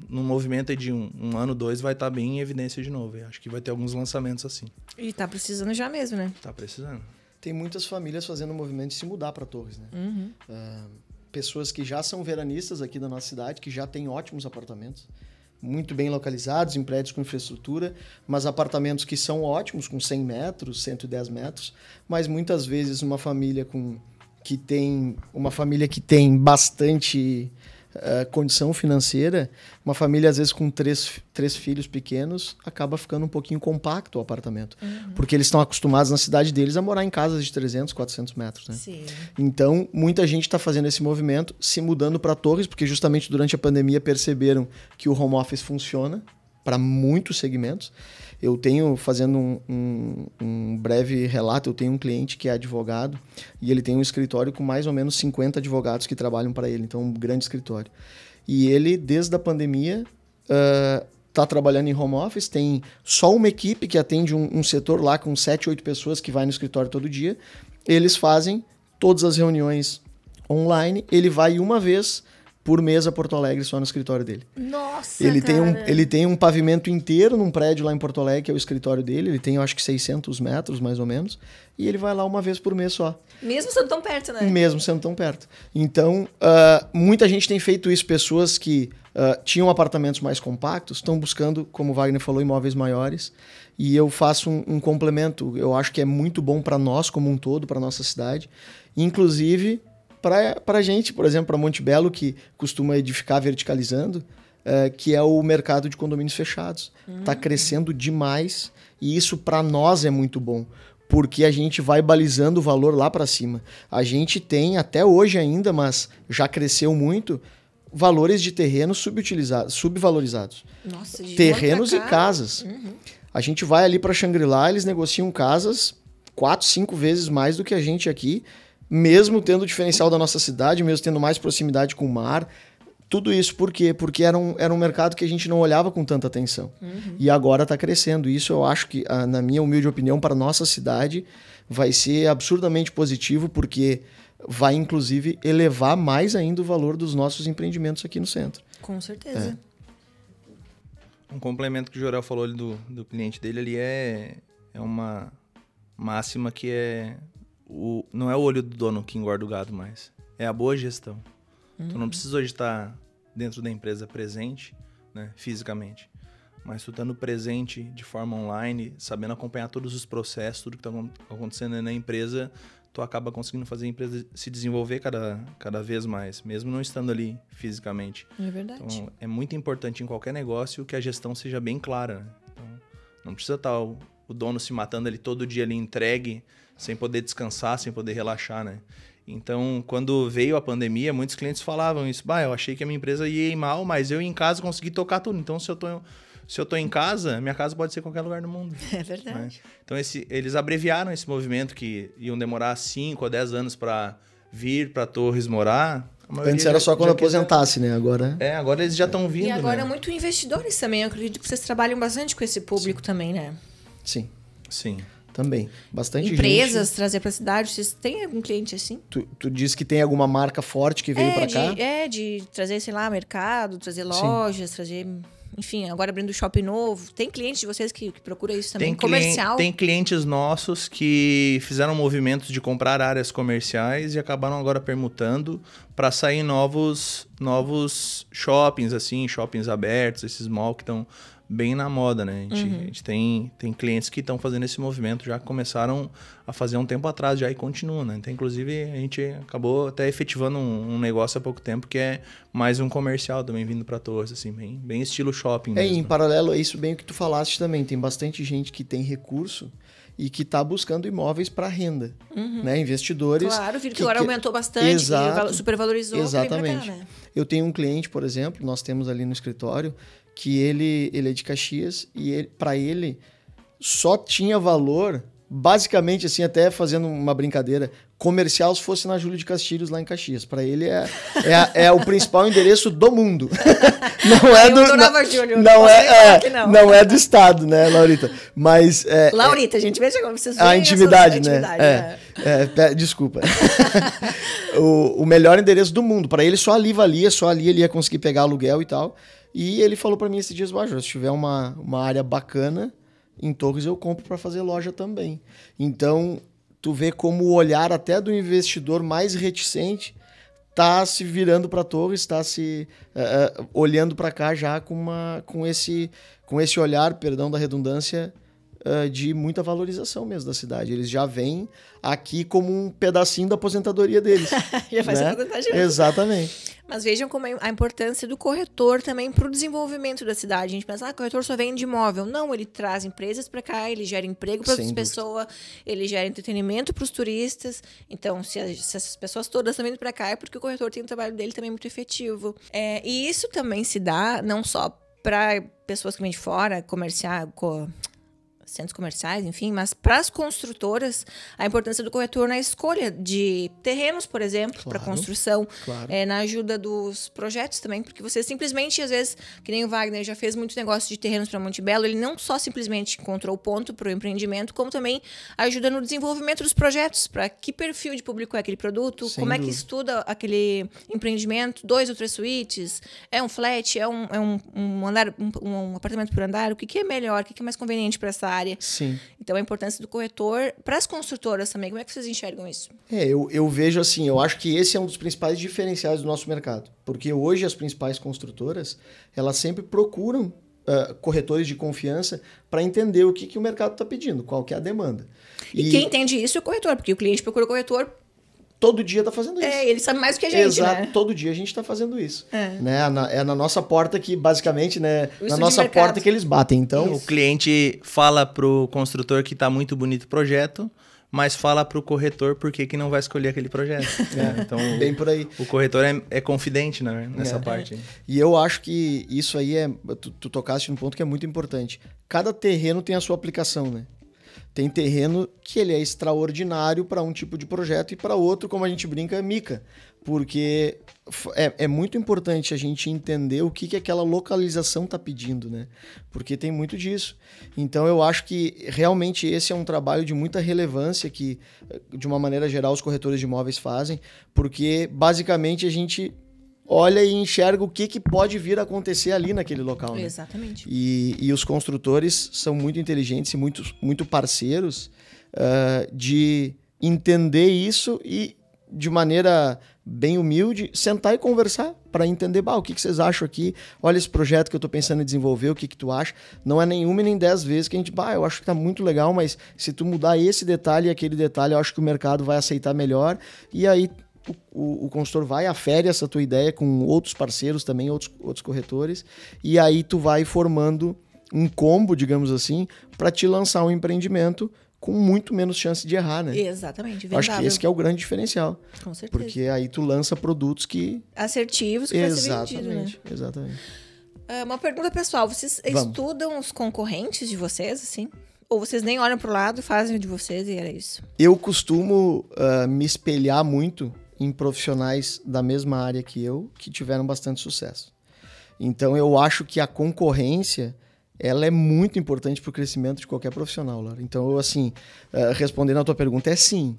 num movimento de um ano, 2, vai estar bem em evidência de novo. Eu acho que vai ter alguns lançamentos assim. E tá precisando já mesmo, né? Tá precisando. Tem muitas famílias fazendo o movimento de se mudar para Torres, né? Pessoas que já são veranistas aqui da nossa cidade, que já têm ótimos apartamentos, muito bem localizados, em prédios com infraestrutura, mas apartamentos que são ótimos, com 100 metros, 110 metros, mas muitas vezes uma família que tem bastante condição financeira, uma família às vezes com três filhos pequenos, acaba ficando um pouquinho compacto o apartamento. Porque eles estão acostumados na cidade deles a morar em casas de 300, 400 metros. Né? Sim. Então, muita gente está fazendo esse movimento, se mudando para Torres, porque justamente durante a pandemia perceberam que o home office funciona para muitos segmentos. Eu tenho, fazendo um breve relato, eu tenho um cliente que é advogado e ele tem um escritório com mais ou menos 50 advogados que trabalham para ele, então um grande escritório. E ele, desde a pandemia, está trabalhando em home office, tem só uma equipe que atende um setor lá com 7, 8 pessoas que vai no escritório todo dia. Eles fazem todas as reuniões online, ele vai uma vez por mês a Porto Alegre só no escritório dele. Nossa, ele tem um pavimento inteiro num prédio lá em Porto Alegre, que é o escritório dele. Ele tem, eu acho que 600 metros, mais ou menos. E ele vai lá uma vez por mês só. Mesmo sendo tão perto, né? Mesmo sendo tão perto. Então, muita gente tem feito isso. Pessoas que tinham apartamentos mais compactos estão buscando, como o Wagner falou, imóveis maiores. E eu faço um complemento. Eu acho que é muito bom para nós como um todo, para nossa cidade. Inclusive para a gente, por exemplo, para Montebello, que costuma edificar verticalizando, que é o mercado de condomínios fechados. Está crescendo demais e isso para nós é muito bom, porque a gente vai balizando o valor lá para cima. A gente tem, até hoje ainda, mas já cresceu muito, valores de terrenos subvalorizados. Nossa, de terrenos e casas. A gente vai ali para Xangri-Lá, eles negociam casas 4, 5 vezes mais do que a gente aqui, mesmo tendo o diferencial da nossa cidade, mesmo tendo mais proximidade com o mar. Tudo isso por quê? Porque era um mercado que a gente não olhava com tanta atenção. E agora está crescendo. Isso eu acho que, na minha humilde opinião, para a nossa cidade vai ser absurdamente positivo, porque vai, inclusive, elevar mais ainda o valor dos nossos empreendimentos aqui no centro. Com certeza. Um complemento que o Jorel falou ali do cliente dele, ali é uma máxima que não é o olho do dono que engorda o gado mais, é a boa gestão. Tu não precisa hoje estar dentro da empresa presente, né, fisicamente, mas tu estando presente de forma online, sabendo acompanhar todos os processos, tudo que está acontecendo na empresa, tu acaba conseguindo fazer a empresa se desenvolver cada vez mais, mesmo não estando ali fisicamente. É verdade. Então, é muito importante em qualquer negócio que a gestão seja bem clara. Né? Então, não precisa estar o dono se matando ali todo dia ali entregue, sem poder descansar, sem poder relaxar, né? Então, quando veio a pandemia, muitos clientes falavam isso. Eu achei que a minha empresa ia ir mal, mas eu em casa consegui tocar tudo. Então, se eu tô em casa, minha casa pode ser qualquer lugar do mundo. É verdade. Né? Então, eles abreviaram esse movimento que iam demorar 5 a 10 anos para vir para Torres morar. Antes era só quando aposentasse, né? Agora eles já estão vindo, e agora né? muito investidores também. Eu acredito que vocês trabalham bastante com esse público também, né? Sim. Sim. Também. Bastante Empresas gente. trazer para a cidade. Vocês têm algum cliente assim? Tu diz que tem alguma marca forte que veio para cá? De trazer, sei lá, mercado, trazer lojas, trazer... Enfim, agora abrindo shopping novo. Tem clientes de vocês que procuram isso também? Comercial? Tem clientes nossos que fizeram movimentos de comprar áreas comerciais e acabaram agora permutando para sair novos shoppings, assim, shoppings abertos, esses mall que estão bem na moda, né? A gente tem clientes que estão fazendo esse movimento, já começaram a fazer um tempo atrás, já e continuam, né? Então, inclusive, a gente acabou até efetivando um negócio há pouco tempo, que é mais um comercial também vindo para Torres, assim, bem estilo shopping mesmo. Em paralelo a isso, bem o que tu falaste também, tem bastante gente que tem recurso e que está buscando imóveis para renda, né? Investidores. Claro, viu que agora aumentou bastante, Exato, supervalorizou. Exatamente. Cá, né? Eu tenho um cliente, por exemplo, nós temos ali no escritório, que ele é de Caxias e para ele só tinha valor, basicamente, assim, até fazendo uma brincadeira, comercial se fosse na Júlio de Castilhos, lá em Caxias. Para ele é o principal endereço do mundo. Não é do estado, né, Laurita? Mas Laurita, gente, veja como vocês veem a intimidade, né? Desculpa. o melhor endereço do mundo. Para ele só ali valia, só ali ele ia conseguir pegar aluguel e tal. E ele falou para mim esses dias, se tiver uma área bacana em Torres, eu compro para fazer loja também. Então, tu vê como o olhar até do investidor mais reticente tá se virando para Torres, está se olhando para cá já com esse olhar, perdão da redundância, de muita valorização mesmo da cidade. Eles já vêm aqui como um pedacinho da aposentadoria deles. Já faz a aposentadoria. Exatamente. Mas vejam como é a importância do corretor também para o desenvolvimento da cidade. A gente pensa, corretor só vende imóvel. Não, ele traz empresas para cá, ele gera emprego para as pessoas, ele gera entretenimento para os turistas. Então, se essas pessoas todas estão vindo para cá, é porque o corretor tem um trabalho dele também muito efetivo. E isso também se dá não só para pessoas que vêm de fora, centros comerciais, enfim, mas para as construtoras, a importância do corretor na escolha de terrenos, por exemplo, para construção, na ajuda dos projetos também, porque você simplesmente, às vezes, que nem o Wagner já fez muito negócio de terrenos para Monte Belo, ele não só simplesmente encontrou o ponto para o empreendimento, como também ajuda no desenvolvimento dos projetos, para que perfil de público é aquele produto, como é que estuda aquele empreendimento, 2 ou 3 suítes, é um flat, é um andar, um apartamento por andar, o que é melhor, o que é mais conveniente para essa área. Sim. Então, a importância do corretor para as construtoras também. Como é que vocês enxergam isso? Eu vejo assim, eu acho que esse é um dos principais diferenciais do nosso mercado. Porque hoje as principais construtoras, elas sempre procuram corretores de confiança para entender o que o mercado está pedindo, qual que é a demanda. E quem entende isso é o corretor, porque o cliente procura o corretor... Todo dia está fazendo isso. Ele sabe mais do que a gente, Exato, né? Todo dia a gente está fazendo isso. Né? É na nossa porta que, basicamente, né? Isso na nossa porta que eles batem. Então, o cliente fala pro construtor que está muito bonito o projeto, mas fala pro corretor por que não vai escolher aquele projeto. Então, bem por aí. O corretor é confidente, né, nessa parte. E eu acho que isso aí tu tocaste num ponto que é muito importante. Cada terreno tem a sua aplicação, né? Tem terreno que ele é extraordinário para um tipo de projeto e para outro, como a gente brinca, mica. Porque é muito importante a gente entender o que aquela localização está pedindo, né? Porque tem muito disso. Então, eu acho que realmente esse é um trabalho de muita relevância que, de uma maneira geral, os corretores de imóveis fazem, porque, basicamente, a gente olha e enxerga o que pode vir a acontecer ali naquele local. Né? Exatamente. E os construtores são muito inteligentes e muito parceiros de entender isso e, de maneira bem humilde, sentar e conversar para entender, o que vocês acham aqui? Olha esse projeto que eu estou pensando em desenvolver, o que tu acha? Não é nenhuma nem 10 vezes que a gente, eu acho que está muito legal, mas se tu mudar esse detalhe e aquele detalhe, eu acho que o mercado vai aceitar melhor. E aí o consultor vai, afere essa tua ideia com outros parceiros também, outros corretores, e aí tu vai formando um combo, digamos assim, para te lançar um empreendimento com muito menos chance de errar, né? Exatamente, vendável. Acho que esse que é o grande diferencial. Com certeza. Porque aí tu lança produtos que... assertivos, que vai ser vendido, né? Exatamente. Uma pergunta pessoal, vocês estudam os concorrentes de vocês, assim? Ou vocês nem olham pro lado, fazem o de vocês e era isso? Eu costumo me espelhar muito em profissionais da mesma área que eu, que tiveram bastante sucesso. Então, eu acho que a concorrência ela é muito importante para o crescimento de qualquer profissional, Laura. Então, assim, respondendo a tua pergunta, é sim.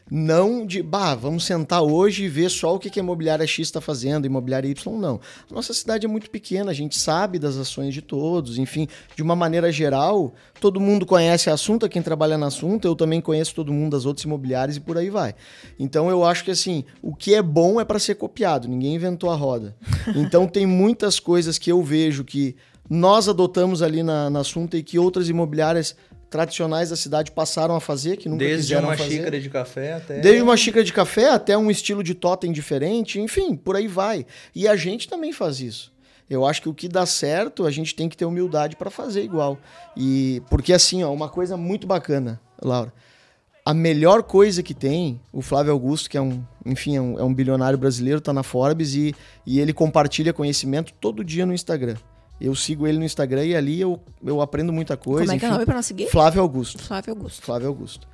Não de, vamos sentar hoje e ver só o que a imobiliária X está fazendo, imobiliária Y, não. A nossa cidade é muito pequena, a gente sabe das ações de todos, enfim, de uma maneira geral, todo mundo conhece a Assunta, quem trabalha na Assunta, eu também conheço todo mundo das outras imobiliárias e por aí vai. Então eu acho que assim, o que é bom é para ser copiado, ninguém inventou a roda. Então tem muitas coisas que eu vejo que nós adotamos ali na Assunta e que outras imobiliárias tradicionais da cidade passaram a fazer, que nunca quiseram fazer. Desde uma xícara de café até... Desde uma xícara de café até um estilo de totem diferente, enfim, por aí vai. E a gente também faz isso. Eu acho que o que dá certo, a gente tem que ter humildade para fazer igual. E porque assim, ó, uma coisa muito bacana, Laura, a melhor coisa que tem, o Flávio Augusto, que é um bilionário brasileiro, tá na Forbes e ele compartilha conhecimento todo dia no Instagram. Eu sigo ele no Instagram e ali eu aprendo muita coisa. Como é que é o nome para nós seguir? Flávio Augusto. Flávio Augusto. Flávio Augusto.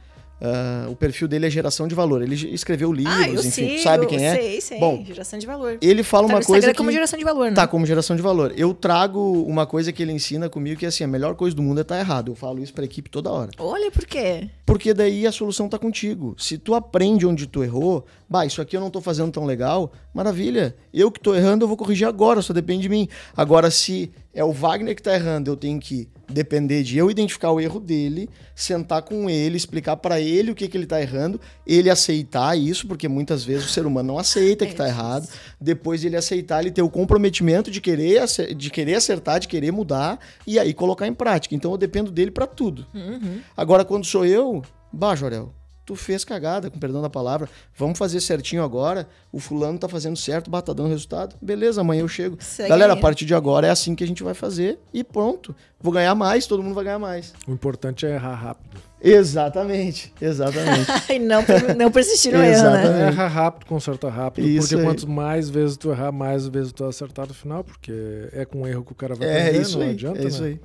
O perfil dele é Geração de Valor. Ele escreveu livros, eu enfim. Sigo, sabe quem é? Sei. Bom, Geração de Valor. Ele fala uma coisa que... como Geração de Valor, né? Tá, como Geração de Valor. Eu trago uma coisa que ele ensina comigo que é assim, a melhor coisa do mundo é estar errado. Eu falo isso pra equipe toda hora. Olha, por quê? Porque daí a solução tá contigo. Se tu aprende onde tu errou, isso aqui eu não tô fazendo tão legal, maravilha. Eu que tô errando, eu vou corrigir agora, só depende de mim. Agora, se é o Wagner que tá errando, eu tenho que depender de eu identificar o erro dele, sentar com ele, explicar pra ele o que ele tá errando, ele aceitar isso, porque muitas vezes o ser humano não aceita que tá errado, depois ele aceitar, ele ter o comprometimento de querer acertar, de querer mudar, e aí colocar em prática. Então eu dependo dele pra tudo. Agora, quando sou eu, Jorel, tu fez cagada, com perdão da palavra, vamos fazer certinho agora, o fulano tá fazendo certo, tá dando resultado, beleza, amanhã eu chego. Galera, a partir de agora é assim que a gente vai fazer e pronto. Vou ganhar mais, todo mundo vai ganhar mais. O importante é errar rápido. Exatamente. E não persistir no erro, né? Erra rápido, conserta rápido, isso porque aí. quanto mais vezes tu errar, mais vezes tu acertar no final, porque é com erro que o cara vai aprender, não adianta, É isso aí.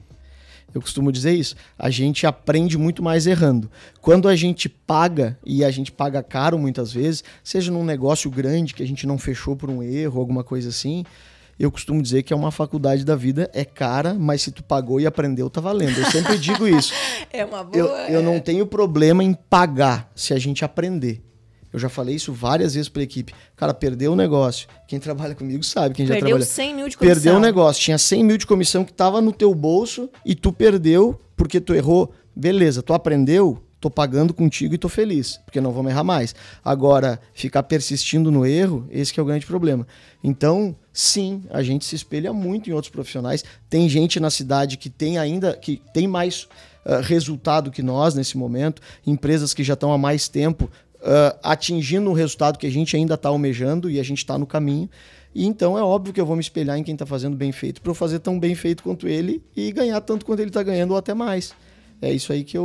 Eu costumo dizer isso. A gente aprende muito mais errando. Quando a gente paga, e a gente paga caro muitas vezes, seja num negócio grande que a gente não fechou por um erro, alguma coisa assim, eu costumo dizer que é uma faculdade da vida, é cara, mas se tu pagou e aprendeu, tá valendo. Eu sempre digo isso. É uma boa... Eu não tenho problema em pagar se a gente aprender. Eu já falei isso várias vezes pra equipe. Cara, perdeu o negócio. Quem trabalha comigo sabe, quem já trabalha. Perdeu 100 mil de comissão. Perdeu o negócio. Tinha 100 mil de comissão que tava no teu bolso e tu perdeu porque tu errou. Beleza, tu aprendeu, tô pagando contigo e tô feliz, porque não vamos errar mais. Agora, ficar persistindo no erro, esse que é o grande problema. Então, sim, a gente se espelha muito em outros profissionais. Tem gente na cidade que tem mais resultado que nós nesse momento, empresas que já estão há mais tempo atingindo um resultado que a gente ainda está almejando e a gente está no caminho. E então é óbvio que eu vou me espelhar em quem está fazendo bem feito para eu fazer tão bem feito quanto ele e ganhar tanto quanto ele está ganhando ou até mais. É isso que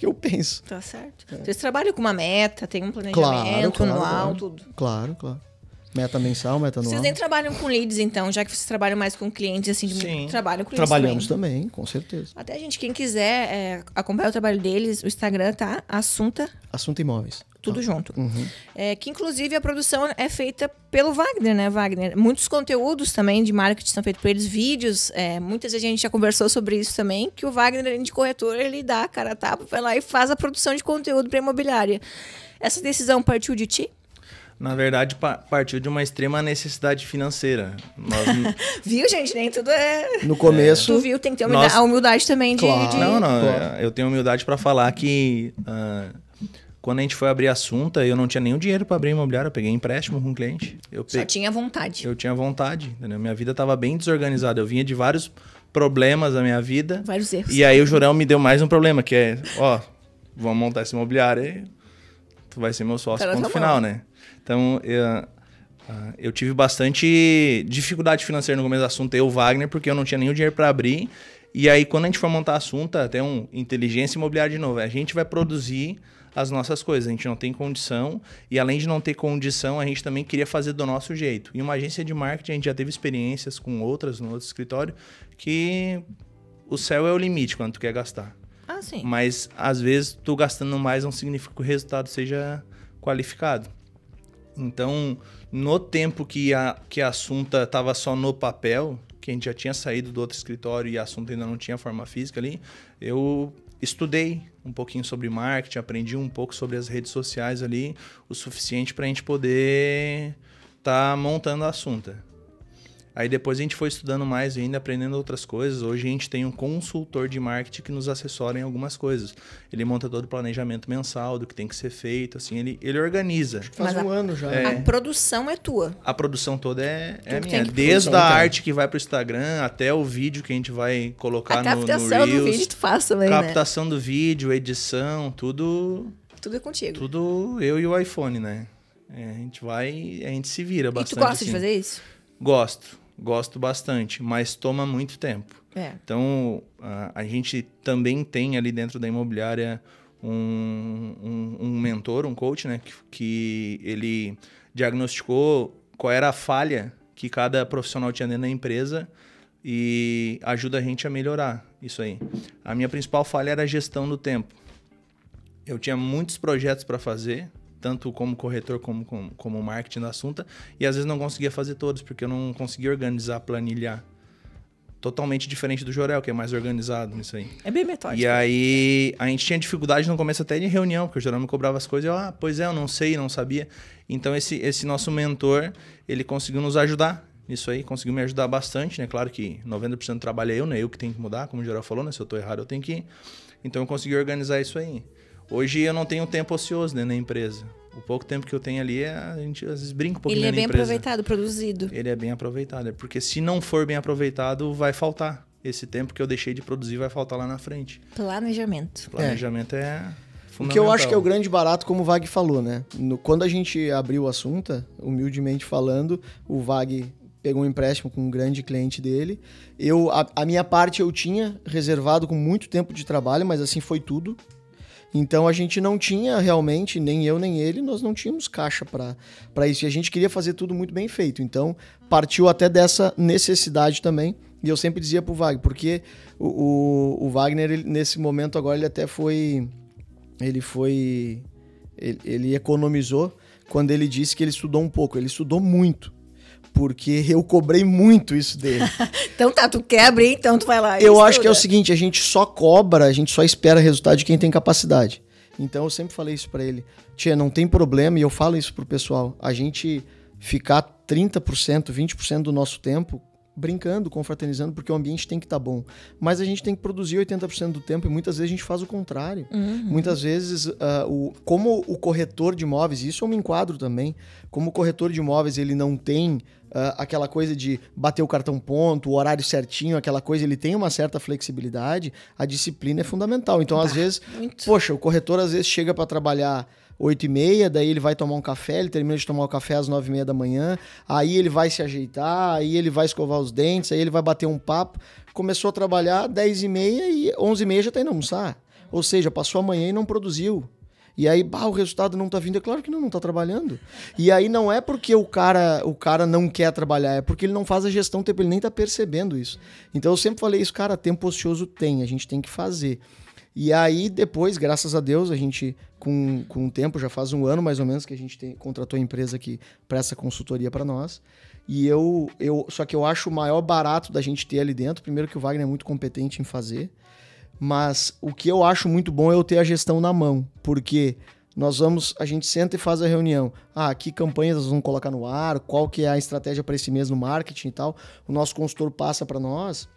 eu penso. Tá certo. Vocês trabalham com uma meta, tem um planejamento anual, tudo. Claro. Meta mensal, meta anual. Vocês nem trabalham com leads, então, já que vocês trabalham mais com clientes, assim, trabalham com leads. Trabalhamos também, com certeza. Até, gente, quem quiser acompanhar o trabalho deles, o Instagram tá Assunta Imóveis. Tudo junto. Uhum. Que, inclusive, a produção é feita pelo Wagner, né, Wagner? Muitos conteúdos também de marketing são feitos por eles, vídeos. Muitas vezes a gente já conversou sobre isso também, que o Wagner, além de corretor, ele dá a cara a tapa, vai lá e faz a produção de conteúdo para imobiliária. Essa decisão partiu de ti? Na verdade, partiu de uma extrema necessidade financeira. Viu, gente? Nem tudo é... No começo... Tu viu, tem que ter a humildade também de... Claro. Não. Claro. Eu tenho humildade para falar que... Quando a gente foi abrir a Assunta, eu não tinha nenhum dinheiro para abrir imobiliária. Eu peguei empréstimo com um cliente. Só tinha vontade. Eu tinha vontade, entendeu? Minha vida estava bem desorganizada. Eu vinha de vários problemas da minha vida. Vários erros. E aí o Jorel me deu mais um problema, que é... vamos montar essa imobiliária e tu vai ser meu sócio, ponto final, né? Então, eu tive bastante dificuldade financeira no começo da Assunta, eu, Wagner, porque eu não tinha nenhum dinheiro para abrir. E aí, quando a gente for montar a Assunta, tem inteligência imobiliária de novo. A gente vai produzir as nossas coisas. A gente não tem condição. E além de não ter condição, a gente também queria fazer do nosso jeito. E uma agência de marketing, a gente já teve experiências com outras no outro escritório, que o céu é o limite quando tu quer gastar. Ah, sim. Mas, às vezes, tu gastando mais não significa que o resultado seja qualificado. Então, no tempo que a Assunta estava só no papel, que a gente já tinha saído do outro escritório e a Assunta ainda não tinha forma física ali, eu estudei um pouquinho sobre marketing, aprendi um pouco sobre as redes sociais ali, o suficiente para a gente poder estar montando a Assunta. Aí depois a gente foi estudando mais ainda, aprendendo outras coisas. Hoje a gente tem um consultor de marketing que nos assessora em algumas coisas. Ele monta todo o planejamento mensal do que tem que ser feito, assim, ele organiza. Faz um ano já. A produção é tua. A produção toda é minha. Desde a arte que vai pro Instagram até o vídeo que a gente vai colocar no Reels. A captação do vídeo tu faz também, captação do vídeo, edição, tudo... Tudo é contigo. Tudo eu e o iPhone, né? A gente se vira bastante. E tu gosta de fazer isso? Gosto bastante, mas toma muito tempo. Então, a gente também tem ali dentro da imobiliária um mentor, um coach, né? Que ele diagnosticou qual era a falha que cada profissional tinha dentro da empresa e ajuda a gente a melhorar isso aí. A minha principal falha era a gestão do tempo. Eu tinha muitos projetos para fazer, tanto como corretor como marketing da Assunta, e às vezes não conseguia fazer todos, porque eu não conseguia organizar, planilhar. Totalmente diferente do Jorel, que é mais organizado nisso aí. É bem metódico. E aí, a gente tinha dificuldade no começo até de reunião, porque o Jorel me cobrava as coisas, e eu, pois é, eu não sei, não sabia. Então, esse nosso mentor, ele conseguiu nos ajudar nisso aí, conseguiu me ajudar bastante, né? Claro que 90% do trabalho é eu, né? Eu que tenho que mudar, como o Jorel falou, né? Se eu tô errado, eu tenho que ir. Então, eu consegui organizar isso aí. Hoje eu não tenho tempo ocioso, né, na empresa. O pouco tempo que eu tenho ali, a gente às vezes brinca um pouquinho na empresa. Ele é bem aproveitado, produzido. Ele é bem aproveitado. Porque se não for bem aproveitado, vai faltar. Esse tempo que eu deixei de produzir vai faltar lá na frente. Planejamento. Planejamento é fundamental. O que eu acho que é o grande barato, como o Vag falou, né? Quando a gente abriu o Assunta, humildemente falando, o Vag pegou um empréstimo com um grande cliente dele. A minha parte eu tinha reservado com muito tempo de trabalho, mas assim foi tudo. Então a gente não tinha realmente, nem eu nem ele, nós não tínhamos caixa para isso. E a gente queria fazer tudo muito bem feito. Então partiu até dessa necessidade também. E eu sempre dizia pro Wagner, porque o Wagner, ele, nesse momento agora, ele até foi... Ele economizou quando ele disse que ele estudou um pouco. Ele estudou muito. Porque eu cobrei muito isso dele. Então tá, tu quer abrir, então tu vai lá. Eu acho que é o seguinte, a gente só cobra, a gente só espera resultado de quem tem capacidade. Então eu sempre falei isso pra ele. Tia, não tem problema, e eu falo isso pro pessoal, a gente ficar 30%, 20% do nosso tempo brincando, confraternizando, porque o ambiente tem que estar bom. Mas a gente tem que produzir 80% do tempo e muitas vezes a gente faz o contrário. Muitas vezes, como o corretor de imóveis, isso eu me enquadro também, como o corretor de imóveis ele não tem aquela coisa de bater o cartão ponto, o horário certinho, aquela coisa, ele tem uma certa flexibilidade, a disciplina é fundamental. Então, às vezes, poxa, o corretor às vezes chega para trabalhar 8h30, daí ele vai tomar um café, ele termina de tomar o café às 9h30 da manhã, aí ele vai se ajeitar, aí ele vai escovar os dentes, aí ele vai bater um papo. Começou a trabalhar 10h30 e 11h30 já tá indo almoçar. Ou seja, passou a manhã e não produziu. E aí, o resultado não tá vindo. É claro que não tá trabalhando. E aí não é porque o cara não quer trabalhar, é porque ele não faz a gestão do tempo, ele nem tá percebendo isso. Então eu sempre falei isso, cara, tempo ocioso tem, a gente tem que fazer. E aí depois, graças a Deus, a gente, com o tempo, já faz um ano mais ou menos que a gente contratou a empresa que presta consultoria para nós. E só que eu acho o maior barato da gente ter ali dentro, primeiro que o Wagner é muito competente em fazer, mas o que eu acho muito bom é eu ter a gestão na mão, porque a gente senta e faz a reunião. Que campanhas nós vamos colocar no ar, qual que é a estratégia para esse mês no marketing e tal. O nosso consultor passa para nós,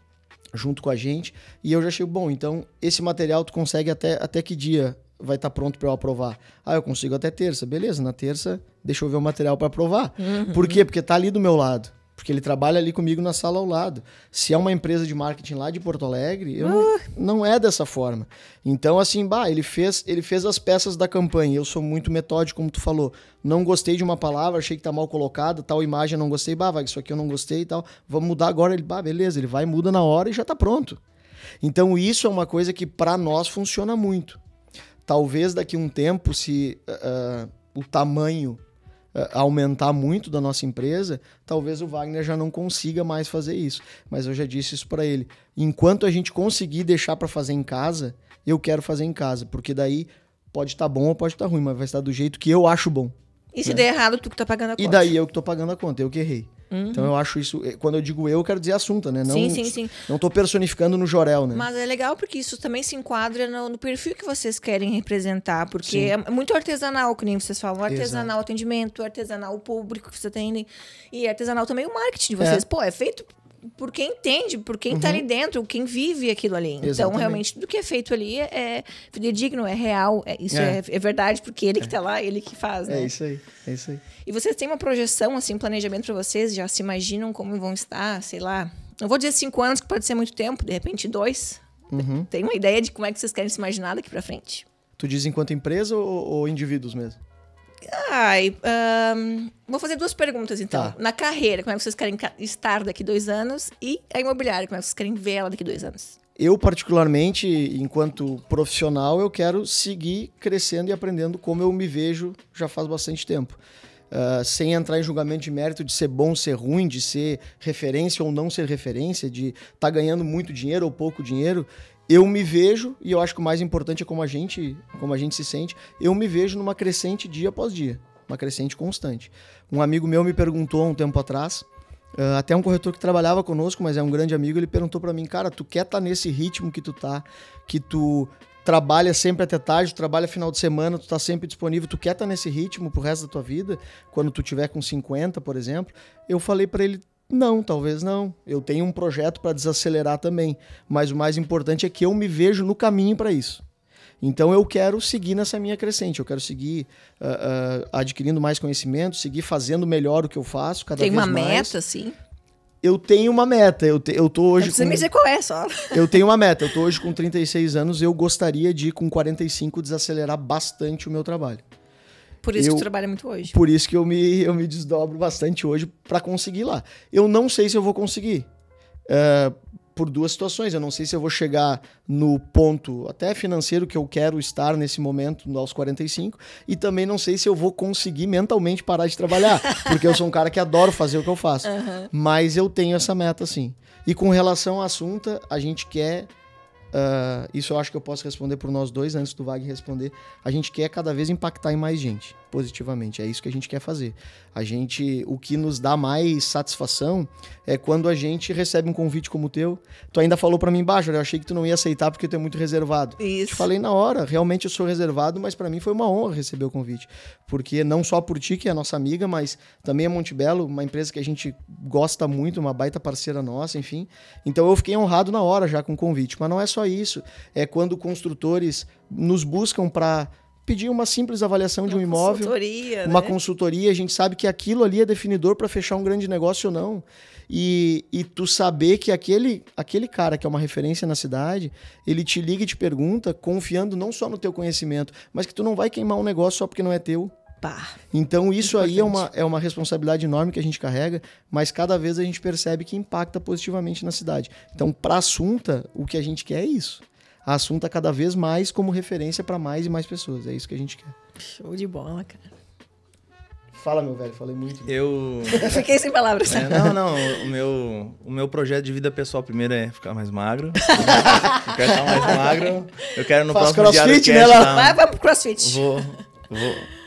junto com a gente, e eu já chego, bom, então esse material tu consegue até que dia vai estar pronto para eu aprovar? Eu consigo até terça, beleza, na terça deixa eu ver o material para aprovar. Por quê? Porque tá ali do meu lado, porque ele trabalha ali comigo na sala ao lado. Se é uma empresa de marketing lá de Porto Alegre, não é dessa forma. Então, assim, ele fez as peças da campanha. Eu sou muito metódico, como tu falou. Não gostei de uma palavra, achei que tá mal colocada, tal imagem eu não gostei. Isso aqui eu não gostei e tal. Vamos mudar agora. Ele, beleza, ele vai, muda na hora e já tá pronto. Então, isso é uma coisa que para nós funciona muito. Talvez daqui a um tempo, se o tamanho aumentar muito da nossa empresa, talvez o Wagner já não consiga mais fazer isso. Mas eu já disse isso para ele. Enquanto a gente conseguir deixar para fazer em casa, eu quero fazer em casa, porque daí pode estar bom ou pode estar ruim, mas vai estar do jeito que eu acho bom. E se der errado, tu que tá pagando a conta. E daí eu que tô pagando a conta, eu que errei. Então eu acho isso... Quando eu digo eu quero dizer Assunta, né? Não, Sim. Não tô personificando no Jorel, né? Mas é legal porque isso também se enquadra no perfil que vocês querem representar. Porque é muito artesanal, que nem vocês falam. Artesanal atendimento, artesanal o público que vocês atendem. E artesanal também o marketing de vocês. Pô, é feito por quem entende, por quem tá ali dentro, quem vive aquilo ali. Então, Exatamente. realmente, tudo que é feito ali é fidedigno, é real. Isso é verdade, porque ele que tá lá, ele que faz, né? É isso aí. E vocês têm uma projeção, assim, planejamento para vocês? Já se imaginam como vão estar, sei lá... Não vou dizer 5 anos, que pode ser muito tempo. De repente, 2. Tem uma ideia de como é que vocês querem se imaginar daqui para frente? Tu diz enquanto empresa ou indivíduos mesmo? Vou fazer 2 perguntas, então. Tá. Na carreira, como é que vocês querem estar daqui 2 anos? E a imobiliária, como é que vocês querem ver ela daqui 2 anos? Eu, particularmente, enquanto profissional, eu quero seguir crescendo e aprendendo como eu me vejo já faz bastante tempo. Sem entrar em julgamento de mérito de ser bom, ser ruim, de ser referência ou não ser referência, de estar ganhando muito dinheiro ou pouco dinheiro, eu me vejo, e eu acho que o mais importante é como a gente se sente, eu me vejo numa crescente dia após dia, uma crescente constante. Um amigo meu me perguntou há um tempo atrás, até um corretor que trabalhava conosco, mas é um grande amigo, ele perguntou pra mim, cara, tu quer estar nesse ritmo que tu tá, que tu trabalha sempre até tarde, tu trabalha final de semana, tu tá sempre disponível, tu quer estar nesse ritmo pro resto da tua vida, quando tu tiver com 50, por exemplo? Eu falei pra ele, não, talvez não. Eu tenho um projeto para desacelerar também, mas o mais importante é que eu me vejo no caminho para isso. Então eu quero seguir nessa minha crescente, eu quero seguir adquirindo mais conhecimento, seguir fazendo melhor o que eu faço, cada vez mais. Tem uma meta, sim? Eu tenho uma meta, eu tô hoje não precisa me dizer qual é, só. Eu tenho uma meta, eu tô hoje com 36 anos, eu gostaria de, com 45, desacelerar bastante o meu trabalho. Por isso que tu trabalha muito hoje. Por isso que eu me desdobro bastante hoje para conseguir lá. Eu não sei se eu vou conseguir. Por 2 situações. Eu não sei se eu vou chegar no ponto até financeiro que eu quero estar nesse momento, aos 45. E também não sei se eu vou conseguir mentalmente parar de trabalhar. Porque eu sou um cara que adoro fazer o que eu faço. Mas eu tenho essa meta, sim. E com relação à Assunta, a gente quer... isso eu acho que eu posso responder por nós dois, antes do Vag responder. A gente quer cada vez impactar em mais gente, positivamente. É isso que a gente quer fazer. O que nos dá mais satisfação é quando a gente recebe um convite como o teu. Tu ainda falou pra mim, eu achei que tu não ia aceitar porque tu é muito reservado. Isso. Te falei na hora, realmente eu sou reservado, mas pra mim foi uma honra receber o convite. Porque não só por ti, que é a nossa amiga, mas também a Montebello, uma empresa que a gente gosta muito, uma baita parceira nossa, enfim. Então eu fiquei honrado na hora já com o convite. Mas não é só isso. É quando construtores nos buscam para pedir uma simples avaliação de um imóvel, uma consultoria, a gente sabe que aquilo ali é definidor para fechar um grande negócio ou não. E tu saber que aquele cara que é uma referência na cidade, ele te liga e te pergunta, confiando não só no teu conhecimento, mas que tu não vai queimar um negócio só porque não é teu. Então isso aí é uma responsabilidade enorme que a gente carrega, mas cada vez a gente percebe que impacta positivamente na cidade. Então, para a Assunta, o que a gente quer é isso. A Assunta cada vez mais como referência para mais e mais pessoas. É isso que a gente quer. Show de bola, cara. Fala, meu velho. Falei muito. Eu fiquei sem palavras. O meu projeto de vida pessoal primeiro é ficar mais magro. Eu quero estar mais magro. Eu quero no próximo crossfit, né? Vai pro crossfit.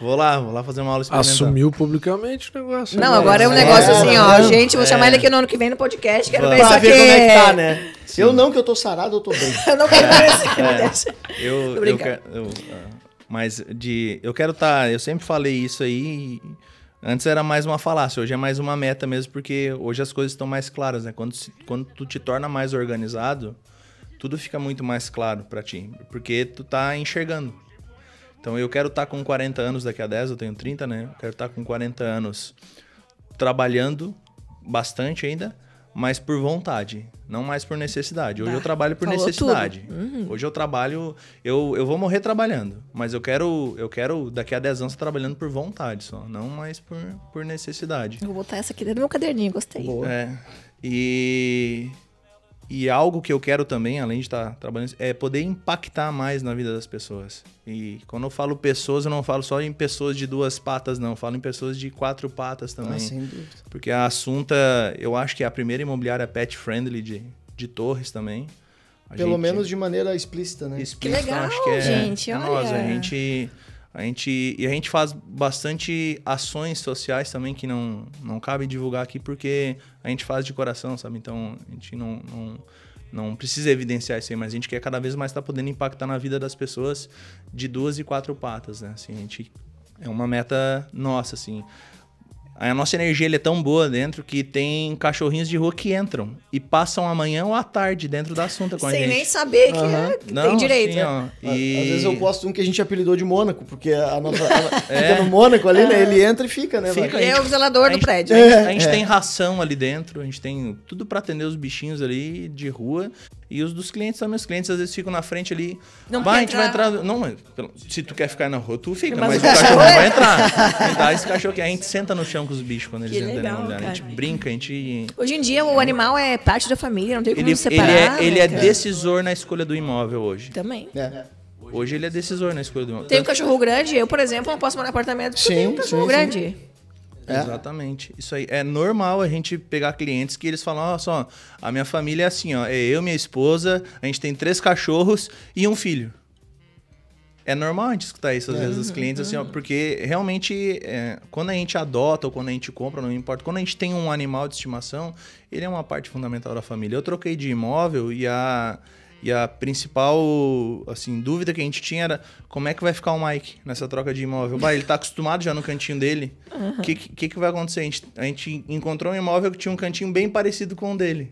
Vou lá fazer uma aula experimental. Assumiu publicamente o negócio. Não, agora é um negócio assim, ó. Gente, vou chamar ele aqui no ano que vem no podcast. Quero ver isso aqui. Ver como é que tá, né? Sim. Eu não, que eu tô sarado, eu tô bem. Eu não quero parecer. Eu quero estar... Eu sempre falei isso aí. Antes era mais uma falácia, hoje é mais uma meta mesmo, porque hoje as coisas estão mais claras, né? Quando tu te torna mais organizado, tudo fica muito mais claro pra ti. Porque tu tá enxergando. Então eu quero estar com 40 anos daqui a 10, eu tenho 30, né? Eu quero estar com 40 anos trabalhando bastante ainda, mas por vontade, não mais por necessidade. Hoje eu trabalho por necessidade. Hoje eu trabalho, eu vou morrer trabalhando, mas eu quero daqui a 10 anos estar trabalhando por vontade só, não mais por necessidade. Eu vou botar essa aqui dentro do meu caderninho, gostei. Boa. E algo que eu quero também, além de estar trabalhando, é poder impactar mais na vida das pessoas. E quando eu falo pessoas, eu não falo só em pessoas de 2 patas, não. Eu falo em pessoas de 4 patas também. Sem dúvida. Porque a Assunta, eu acho que é a primeira imobiliária pet friendly de Torres também. Pelo menos de maneira explícita, né? Que legal, acho que gente. Olha. Nós, A gente faz bastante ações sociais também que não cabe divulgar aqui porque a gente faz de coração, sabe? Então, a gente não precisa evidenciar isso aí, mas a gente quer cada vez mais estar podendo impactar na vida das pessoas de 2 e 4 patas, né? Assim, é uma meta nossa, assim. A nossa energia é tão boa dentro que tem cachorrinhos de rua que entram e passam a manhã ou a tarde dentro da Assunta com a gente. Sem nem saber que tem direito. Assim, Às vezes eu posto um que a gente apelidou de Mônaco, porque a nossa fica no Mônaco ali, né? Ele entra e fica, né? Ele é o zelador do prédio. A gente tem ração ali dentro, a gente tem tudo pra atender os bichinhos ali de rua. E os dos clientes também. Os clientes às vezes ficam na frente ali. A gente vai entrar. Não, mas se tu quer ficar na rua, tu fica. Mas o cachorro não vai entrar. Então, esse cachorro que a gente senta no chão com os bichos quando eles entram na mulher. A gente brinca, a gente. Hoje em dia o animal é parte da família, não tem como separar. Ele é decisor na escolha do imóvel hoje. Também. Hoje ele é decisor na escolha do imóvel. Tem um cachorro grande, eu, por exemplo, não posso morar em apartamento porque tem um cachorro grande. Exatamente. Isso aí. É normal a gente pegar clientes que eles falam, olha só, a minha família é assim, ó. É eu, minha esposa, a gente tem 3 cachorros e um filho. É normal a gente escutar isso às vezes dos clientes, assim, ó, porque realmente quando a gente adota ou quando a gente compra, não importa, quando a gente tem um animal de estimação, ele é uma parte fundamental da família. Eu troquei de imóvel e a principal, assim, dúvida que a gente tinha era como é que vai ficar o Mike nessa troca de imóvel. Ele tá acostumado já no cantinho dele. O que vai acontecer? A gente encontrou um imóvel que tinha um cantinho bem parecido com o dele.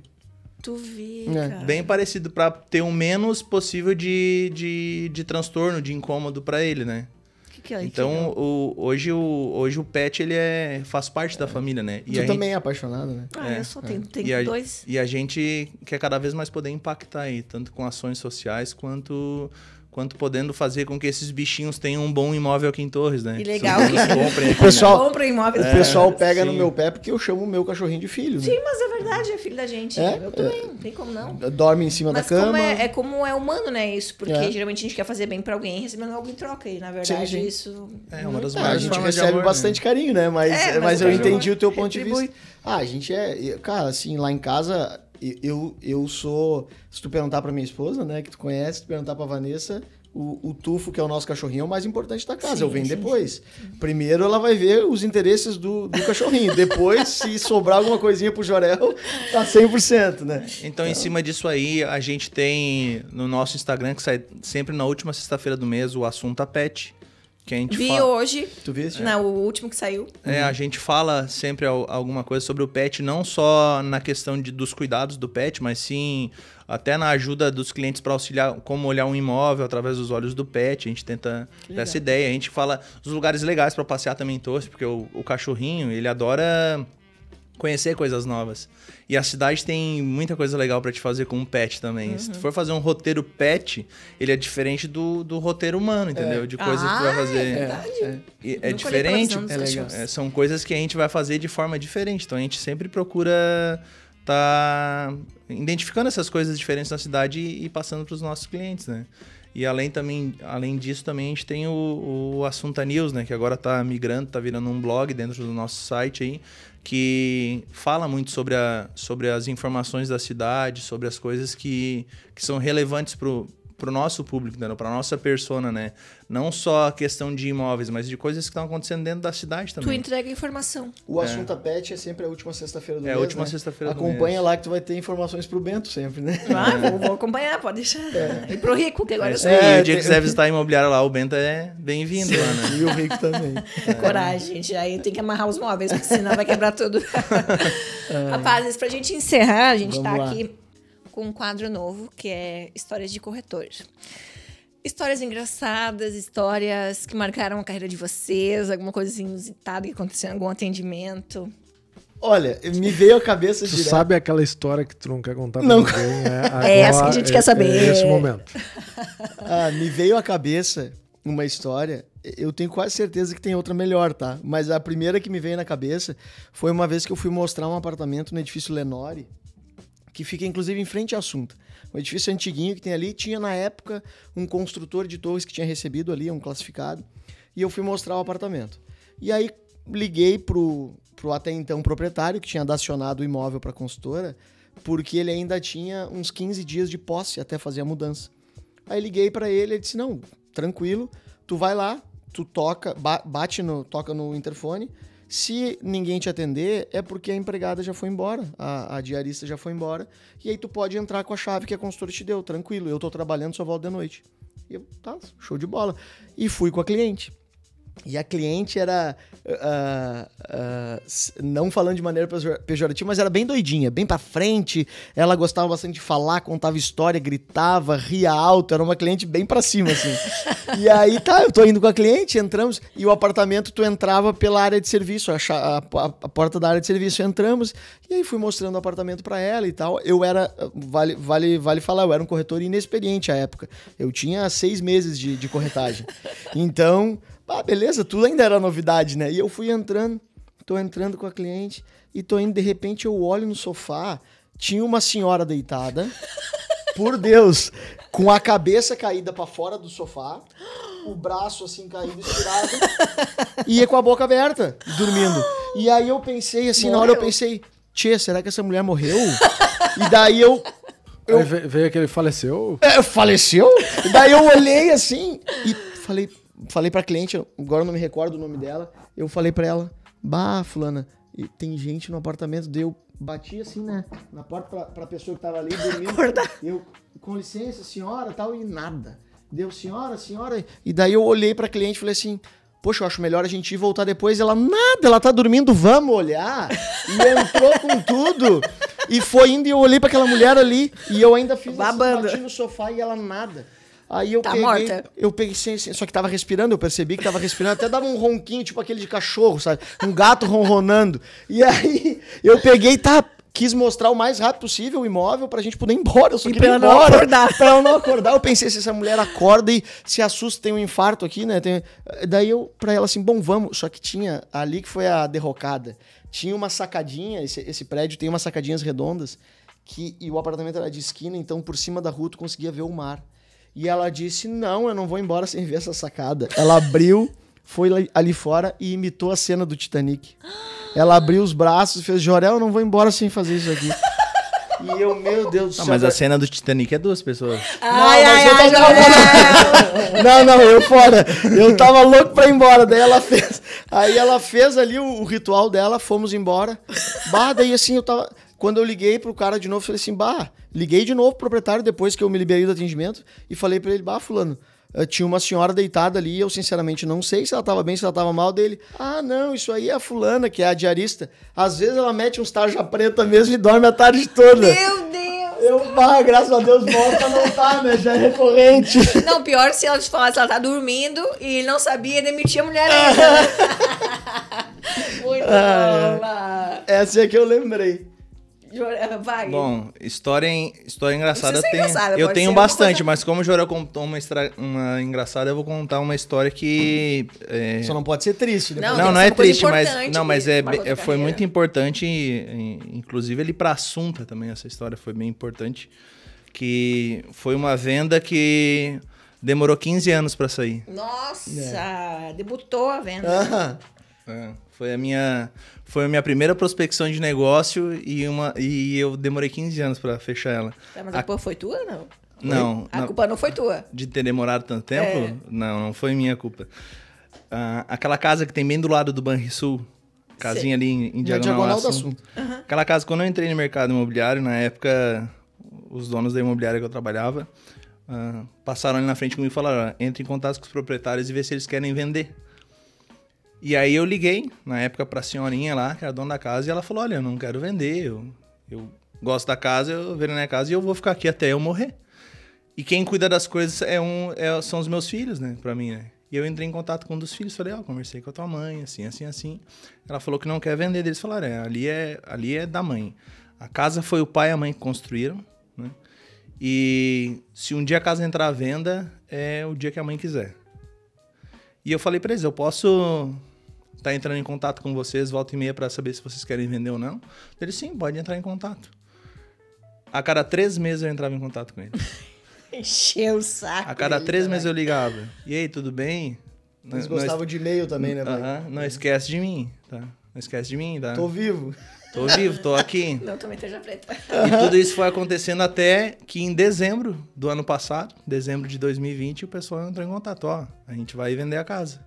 Tu vê, cara. Bem parecido, pra ter o menos possível de transtorno, de incômodo pra ele, né? Então, hoje o pet, ele faz parte da família, né? E tu também é apaixonado, né? Eu só tenho 2. E a gente quer cada vez mais poder impactar aí, tanto com ações sociais, quanto podendo fazer com que esses bichinhos tenham um bom imóvel aqui em Torres, né? Que legal. O pessoal compra imóveis. O pessoal pega no meu pé porque eu chamo o meu cachorrinho de filho, né? Sim, mas é verdade, é filho da gente. Eu também, não tem como não. Dorme em cima da cama. Como é humano, né, isso? Porque geralmente a gente quer fazer bem pra alguém recebendo algo em troca. E na verdade isso... É uma das maiores. A gente recebe bastante carinho, né? Mas eu entendi o teu ponto de vista. A gente cara, assim, lá em casa... Eu sou... Se tu perguntar pra minha esposa, né, que tu conhece, se tu perguntar pra Vanessa, o Tufo, que é o nosso cachorrinho, é o mais importante da casa. Eu venho depois. Primeiro ela vai ver os interesses do cachorrinho. Depois, se sobrar alguma coisinha pro Jorel, tá 100%, né? Então, em cima disso aí, a gente tem no nosso Instagram, que sai sempre na última sexta-feira do mês, o Assunta Pet. Que a gente hoje. Tu viste? Não, o último que saiu. A gente fala sempre alguma coisa sobre o pet, não só na questão dos cuidados do pet, mas sim até na ajuda dos clientes para auxiliar como olhar um imóvel através dos olhos do pet. A gente tenta dar essa ideia. A gente fala dos lugares legais para passear também em Torres, porque o cachorrinho, ele adora conhecer coisas novas. E a cidade tem muita coisa legal pra te fazer com um pet também. Se tu for fazer um roteiro pet, ele é diferente do roteiro humano, entendeu? De coisas que tu vai fazer. É verdade. É diferente. É legal. São coisas que a gente vai fazer de forma diferente. Então a gente sempre procura tá identificando essas coisas diferentes na cidade e passando pros nossos clientes, né? E além disso, também a gente tem o Assunta News, né? Que agora tá migrando, tá virando um blog dentro do nosso site aí, que fala muito sobre as informações da cidade, sobre as coisas que são relevantes pro nosso público, né? Para nossa persona, né? Não só a questão de imóveis, mas de coisas que estão acontecendo dentro da cidade também. Tu entrega informação. O Assunta Pet é sempre a última sexta-feira do mês, a última sexta-feira do mês. Acompanha lá que tu vai ter informações pro Bento sempre, né? Vou acompanhar, pode deixar. E pro Rico, que agora eu sou. E o dia que quiser visitar a imobiliária lá, o Bento é bem-vindo lá, né? E o Rico também. Coragem, gente. Aí tem que amarrar os móveis, porque senão vai quebrar tudo. Rapazes, pra gente encerrar, a gente tá aqui com um quadro novo, que é Histórias de Corretor. Histórias engraçadas, histórias que marcaram a carreira de vocês, alguma coisa inusitada que aconteceu em algum atendimento. Olha, me veio a cabeça direto. Tu sabe aquela história que tu não quer contar pra ninguém? Agora, é essa que a gente quer saber. É esse momento. Me veio à cabeça uma história, eu tenho quase certeza que tem outra melhor, tá? Mas a primeira que me veio na cabeça foi uma vez que eu fui mostrar um apartamento no edifício Lenore, que fica inclusive em frente à Assunta. Um edifício antiguinho que tem ali, tinha na época um construtor de torres que tinha recebido ali, um classificado, e eu fui mostrar o apartamento. E aí liguei pro até então proprietário, que tinha dacionado o imóvel para a consultora, porque ele ainda tinha uns 15 dias de posse até fazer a mudança. Aí liguei para ele, ele disse, não, tranquilo, tu vai lá, tu toca no interfone. Se ninguém te atender, é porque a empregada já foi embora, a diarista já foi embora, e aí tu pode entrar com a chave que a consultora te deu, tranquilo, eu tô trabalhando, só volto de noite. E eu, tá, show de bola. E fui com a cliente. E a cliente era, não falando de maneira pejorativa, mas era bem doidinha, bem pra frente. Ela gostava bastante de falar, contava história, gritava, ria alto. Era uma cliente bem pra cima, assim. E aí, tá, eu tô indo com a cliente, entramos. E o apartamento, tu entrava pela área de serviço, a porta da área de serviço. Entramos, e aí fui mostrando o apartamento pra ela e tal. Eu era, vale falar, eu era um corretor inexperiente à época. Eu tinha 6 meses de corretagem. Então... beleza, tudo ainda era novidade, né? E eu fui entrando, tô entrando com a cliente e tô indo, de repente eu olho no sofá, tinha uma senhora deitada, por Deus, com a cabeça caída pra fora do sofá, o braço assim caído, estirado, e ia com a boca aberta, dormindo. E aí eu pensei assim, na hora eu pensei, tchê, será que essa mulher morreu? E daí eu... Aí veio aquele faleceu? Faleceu? E daí eu olhei assim e falei pra cliente, agora eu não me recordo o nome dela, eu falei pra ela, fulana, tem gente no apartamento, eu bati assim, né, na porta pra pessoa que tava ali dormindo, eu, com licença, senhora, tal, e nada. Deu, senhora, e daí eu olhei pra cliente e falei assim, poxa, eu acho melhor a gente ir voltar depois. Ela, nada, ela tá dormindo, vamos olhar. E entrou com tudo, e foi indo, e eu olhei pra aquela mulher ali, e eu ainda fiz assim, bati no sofá, e ela nada. Aí eu peguei, só que tava respirando, eu percebi que tava respirando, até dava um ronquinho, tipo aquele de cachorro, sabe? Um gato ronronando. E aí eu peguei, quis mostrar o mais rápido possível o imóvel pra gente poder ir embora. Eu só queria ir embora. Pra ela não acordar. Eu pensei, se essa mulher acorda e se assusta, tem um infarto aqui, né? Daí eu, pra ela assim, bom, vamos. Só que tinha, ali que foi a derrocada, tinha uma sacadinha, esse prédio tem umas sacadinhas redondas, e o apartamento era de esquina, então por cima da rua tu conseguia ver o mar. E ela disse, não, eu não vou embora sem ver essa sacada. Ela abriu, foi ali fora e imitou a cena do Titanic. Ela abriu os braços e fez, Jorel, eu não vou embora sem fazer isso aqui. E eu, meu Deus do céu. Mas a cena do Titanic é 2 pessoas. Não, eu fora. Eu tava louco pra ir embora. Daí ela fez ali o ritual dela, fomos embora. Daí assim, quando eu liguei pro cara de novo, falei assim, liguei de novo pro proprietário depois que eu me liberei do atendimento e falei pra ele, fulano, tinha uma senhora deitada ali e eu sinceramente não sei se ela tava bem, se ela tava mal dele. Não, isso aí é a fulana, que é a diarista. Às vezes ela mete uns tarja preta mesmo e dorme a tarde toda. Meu Deus! Eu, graças a Deus, volta não tá, né? Já é recorrente. Não, pior se ela te falasse, ela tá dormindo e ele não sabia demitir a mulher ainda. Muito bom. Essa é que eu lembrei. Vai. Bom, história engraçada tem. Engraçada, eu tenho bastante, mas como o Jorel contou uma engraçada, eu vou contar uma história que. Só não pode ser triste, né? Não é triste, mas foi muito importante. Inclusive, ele pra Assunta também, essa história foi bem importante. Que foi uma venda que demorou 15 anos pra sair. Nossa, debutou a venda. Foi a minha primeira prospecção de negócio e eu demorei 15 anos pra fechar ela. Mas a culpa foi tua ou não? Não. A culpa não foi tua? De ter demorado tanto tempo? Não foi minha culpa. Aquela casa que tem bem do lado do Banrisul, casinha ali em Diagonal do Assunto. Uhum. Aquela casa, quando eu entrei no mercado imobiliário, na época, os donos da imobiliária que eu trabalhava, passaram ali na frente comigo e falaram, entre em contato com os proprietários e vê se eles querem vender. E aí eu liguei, na época, pra senhorinha lá, que era dona da casa, e ela falou, olha, eu não quero vender, eu gosto da casa, eu vendo minha casa e eu vou ficar aqui até eu morrer. E quem cuida das coisas são os meus filhos, né, pra mim, né. E eu entrei em contato com um dos filhos, falei, conversei com a tua mãe, assim. Ela falou que não quer vender, eles falaram, ali é da mãe. A casa foi o pai e a mãe que construíram, né, e se um dia a casa entrar à venda, é o dia que a mãe quiser. E eu falei pra eles, eu posso tá entrando em contato com vocês, volta e meia, pra saber se vocês querem vender ou não? Eles, sim, pode entrar em contato. A cada 3 meses eu entrava em contato com ele. Encheu o saco. A cada 3 meses eu ligava. E aí, tudo bem? Eles gostavam de e-mail também, né, pai? Não esquece de mim, tá? Não esquece de mim, tá? Tô vivo, tô aqui. Não, também esteja preta. E tudo isso foi acontecendo até que em dezembro do ano passado, dezembro de 2020, o pessoal entrou em contato. A gente vai vender a casa.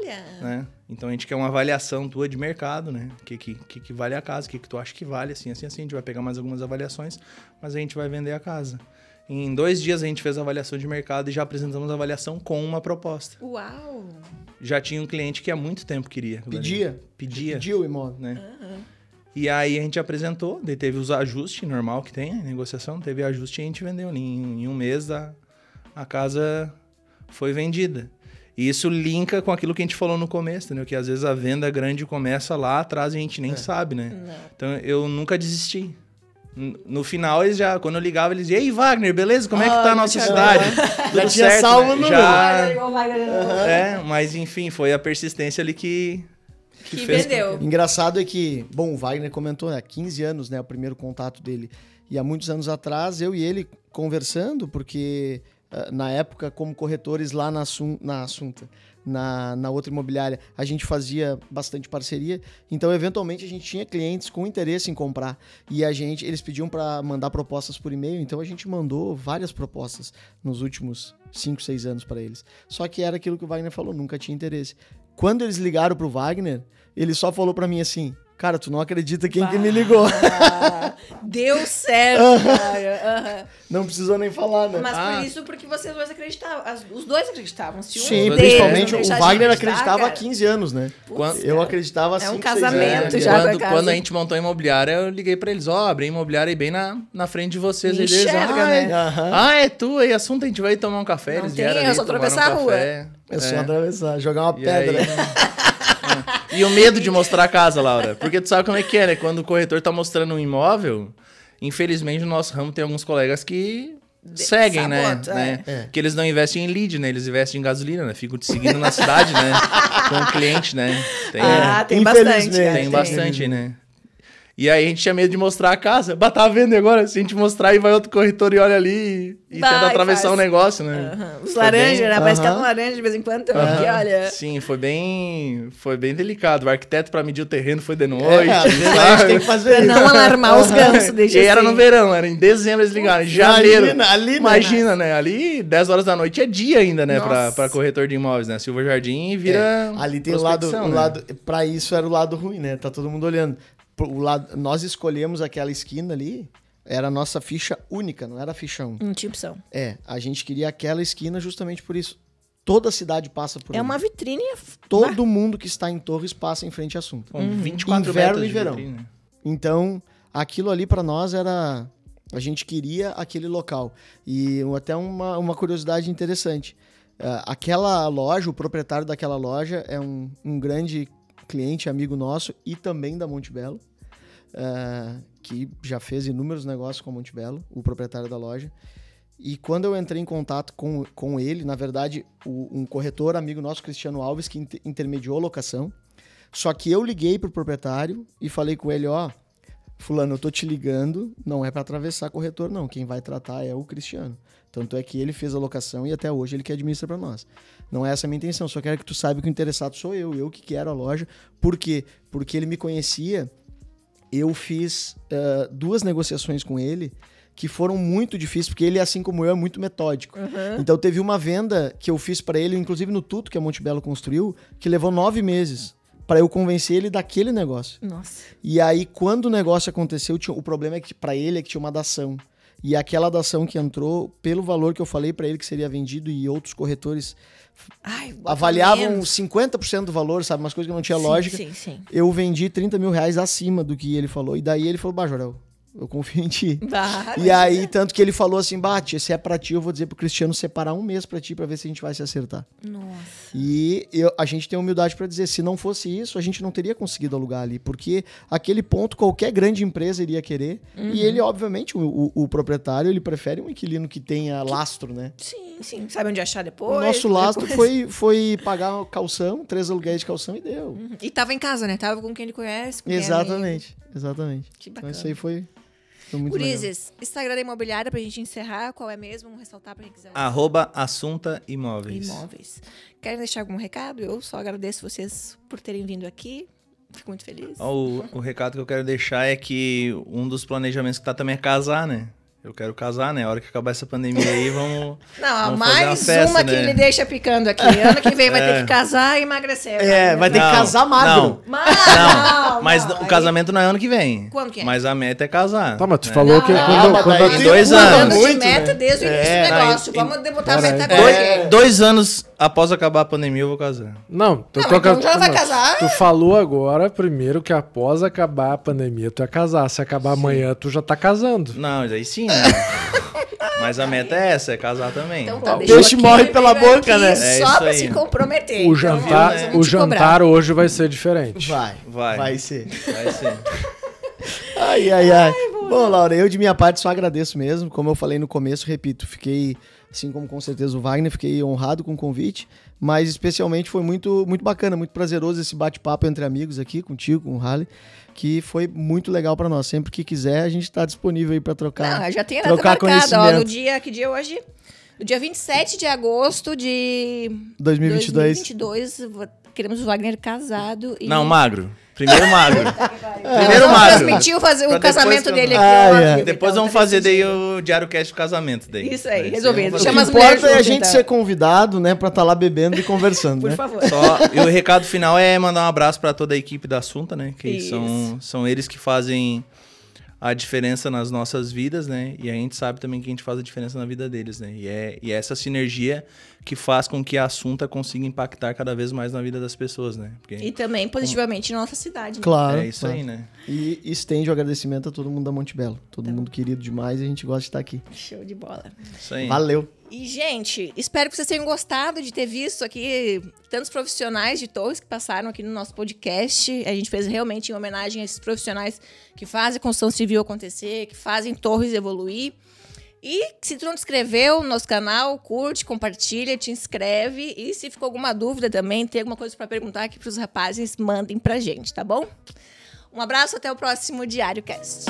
Olha! Né? Então a gente quer uma avaliação tua de mercado, né? O que vale a casa, o que tu acha que vale, assim. A gente vai pegar mais algumas avaliações, mas a gente vai vender a casa. Em 2 dias a gente fez a avaliação de mercado e já apresentamos a avaliação com uma proposta. Uau! Já tinha um cliente que há muito tempo queria. Pedia o imóvel. Né? E aí a gente apresentou, daí teve os ajustes, normal que tem, negociação, teve ajuste e a gente vendeu. Em 1 mês a casa foi vendida. E isso linka com aquilo que a gente falou no começo, entendeu? Que às vezes a venda grande começa lá atrás e a gente nem sabe, né? Não. Então eu nunca desisti. No final, eles já, quando eu ligava, eles diziam: "Ei, Wagner, beleza? Como é que tá a nossa cidade?" Já tinha salvo no já... mas enfim, foi a persistência ali que fez. Vendeu. Engraçado é que, bom, o Wagner comentou, né? 15 anos, né? O primeiro contato dele. E há muitos anos atrás, eu e ele conversando, porque na época, como corretores lá na Assunta, na outra imobiliária, a gente fazia bastante parceria. Então, eventualmente, a gente tinha clientes com interesse em comprar. E eles pediam para mandar propostas por e-mail. Então, a gente mandou várias propostas nos últimos 5, 6 anos para eles. Só que era aquilo que o Wagner falou, nunca tinha interesse. Quando eles ligaram pro Wagner, ele só falou para mim assim: "Cara, tu não acredita quem que me ligou." Deu certo, cara. Não precisou nem falar, né? Mas por isso, porque vocês dois acreditavam. Os dois acreditavam. Se Sim, deles principalmente não o deixar Wagner de acreditava cara. há 15 anos, né? Eu acreditava há 5, 6 anos. casamento já. Quando a gente montou a imobiliária, eu liguei pra eles: abri a imobiliária aí bem na frente de vocês. Enxerga, né? É tu aí, assunto, a gente vai tomar um café. Não eles tem, vieram eu ali, só tomaram atravessar a rua. café. É só atravessar, jogar uma pedra. E o medo de mostrar a casa, Laura. Porque tu sabe como é que é, né? Quando o corretor tá mostrando um imóvel, infelizmente no nosso ramo tem alguns colegas que seguem, sabota, né? Que eles não investem em lead, né? Eles investem em gasolina, né? Ficam te seguindo na cidade, né? Com o cliente, né? Tem bastante. Tem bastante, né? E aí a gente tinha medo de mostrar a casa. Tá vendo agora? Se a gente mostrar, aí vai outro corretor e olha ali e tenta atravessar o negócio, né? Os laranjas, né? Parece que é um laranja de vez em quando também, que olha. Sim, foi bem delicado. O arquiteto pra medir o terreno foi de noite. A gente tem que fazer Pra não alarmar os gansos, deixa E era assim. no verão, era em dezembro eles ligaram. Em janeiro. Imagina, né? Ali, 10 horas da noite é dia ainda, né? Nossa. Pra corretor de imóveis, né? Silva Jardim vira. Ali tem prospecção, o lado. Pra isso era o lado ruim, né? Tá todo mundo olhando. Nós escolhemos aquela esquina ali, era a nossa ficha única, não era a ficha 1. Não tinha opção. A gente queria aquela esquina justamente por isso. Toda a cidade passa por ali. É uma vitrine. Todo mundo que está em Torres passa em frente ao assunto. Com 24 Inverno metros e de verão. vitrine. Então, aquilo ali para nós era... A gente queria aquele local. E até uma curiosidade interessante. Aquela loja, o proprietário daquela loja é um grande cliente, amigo nosso e também da Monte Belo, que já fez inúmeros negócios com a Monte Belo, o proprietário da loja. E quando eu entrei em contato com ele, na verdade, um corretor amigo nosso, Cristiano Alves, que intermediou a locação, só que eu liguei pro proprietário e falei com ele: fulano, eu tô te ligando, não é para atravessar corretor não, quem vai tratar é o Cristiano. Tanto é que ele fez a locação e até hoje ele que administra para nós. Não é essa a minha intenção, só quero que tu saiba que o interessado sou eu que quero a loja. Por quê? Porque ele me conhecia, eu fiz 2 negociações com ele que foram muito difíceis, porque ele, assim como eu, é muito metódico. Então teve uma venda que eu fiz para ele, inclusive no Tuto que a Monte Belo construiu, que levou 9 meses para eu convencer ele daquele negócio. Nossa. E aí, quando o negócio aconteceu, o problema é que para ele é que tinha uma dação. E aquela dação que entrou, pelo valor que eu falei para ele que seria vendido, e outros corretores avaliavam 50% do valor, sabe? Umas coisas que não tinha lógica. Sim. Eu vendi 30 mil reais acima do que ele falou. E daí ele falou: Jorel, eu confio em ti. E aí, tanto que ele falou assim: se é pra ti, eu vou dizer pro Cristiano separar 1 mês pra ti, pra ver se a gente vai se acertar. Nossa. E a gente tem humildade pra dizer, se não fosse isso, a gente não teria conseguido alugar ali, porque aquele ponto qualquer grande empresa iria querer. E ele, obviamente, o proprietário, ele prefere um inquilino que tenha lastro, né? Sim. Sabe onde achar depois? O nosso lastro foi pagar calção, 3 aluguéis de calção e deu. E tava em casa, né? Tava com quem ele conhece. Com quem Exatamente. Que bacana. Então isso aí foi muito legal. Urizes, Instagram da imobiliária pra gente encerrar, qual é mesmo? Vamos ressaltar pra quem quiser. @Assunta Imóveis. Querem deixar algum recado? Eu só agradeço vocês por terem vindo aqui. Fico muito feliz. O recado que eu quero deixar é que um dos planejamentos que tá também é casar, né? Eu quero casar, né? A hora que acabar essa pandemia aí, vamos. Não, vamos mais fazer uma festa, que né? ele deixa picando aqui. Ano que vem vai ter que casar e emagrecer. Vai ter que casar magro. Não, mas o casamento não é ano que vem. Quando que é? Mas a meta é casar. Tá, mas tu falou que em 2 anos. De meta desde o início do negócio. Vamos debutar a meta agora. 2 anos após acabar a pandemia, eu vou casar. Não, então já vai casar? Tu falou agora, primeiro, que após acabar a pandemia, tu ia casar. Se acabar amanhã, tu já tá casando. Não, mas aí sim, né? Mas a meta é essa, é casar também. Então tá, peixe morre pela boca, né? Só pra se comprometer. O jantar hoje vai ser diferente. Vai ser. Vai ser. Ai. Bom, Laura, eu de minha parte só agradeço mesmo. Como eu falei no começo, repito, fiquei, assim como com certeza o Wagner, fiquei honrado com o convite, mas especialmente foi muito, muito bacana, muito prazeroso esse bate-papo entre amigos aqui, contigo, com o Harley, que foi muito legal pra nós. Sempre que quiser, a gente tá disponível aí pra trocar. Não, já tem a data marcada, ó, que dia é hoje? No dia 27 de agosto de 2022, queremos o Wagner casado e... Não, magro. Primeiro magro. Primeiro magro. Transmitiu o casamento dele aqui. Depois vamos fazer daí o Diário Cast do casamento. Daí. Isso aí, resolvido. O que importa é a gente ser convidado, né? Pra estar lá bebendo e conversando, Por né? favor. E o recado final é mandar um abraço pra toda a equipe da Assunta, né? Que são eles que fazem a diferença nas nossas vidas, né? E a gente sabe também que a gente faz a diferença na vida deles, né? E é essa sinergia que faz com que a Assunta consiga impactar cada vez mais na vida das pessoas, né? Porque e também positivamente na nossa cidade. Né? Claro. É isso aí, né? E estende o agradecimento a todo mundo da Monte Belo. Todo mundo querido demais e a gente gosta de estar aqui. Show de bola. Isso aí. Valeu. E, gente, espero que vocês tenham gostado de ter visto aqui tantos profissionais de torres que passaram aqui no nosso podcast. A gente fez realmente em homenagem a esses profissionais que fazem a construção civil acontecer, que fazem torres evoluir. E se tu não te inscreveu no nosso canal, curte, compartilha, te inscreve. E se ficou alguma dúvida também, tem alguma coisa para perguntar aqui para os rapazes, mandem pra gente, tá bom? Um abraço, até o próximo Diário Cast.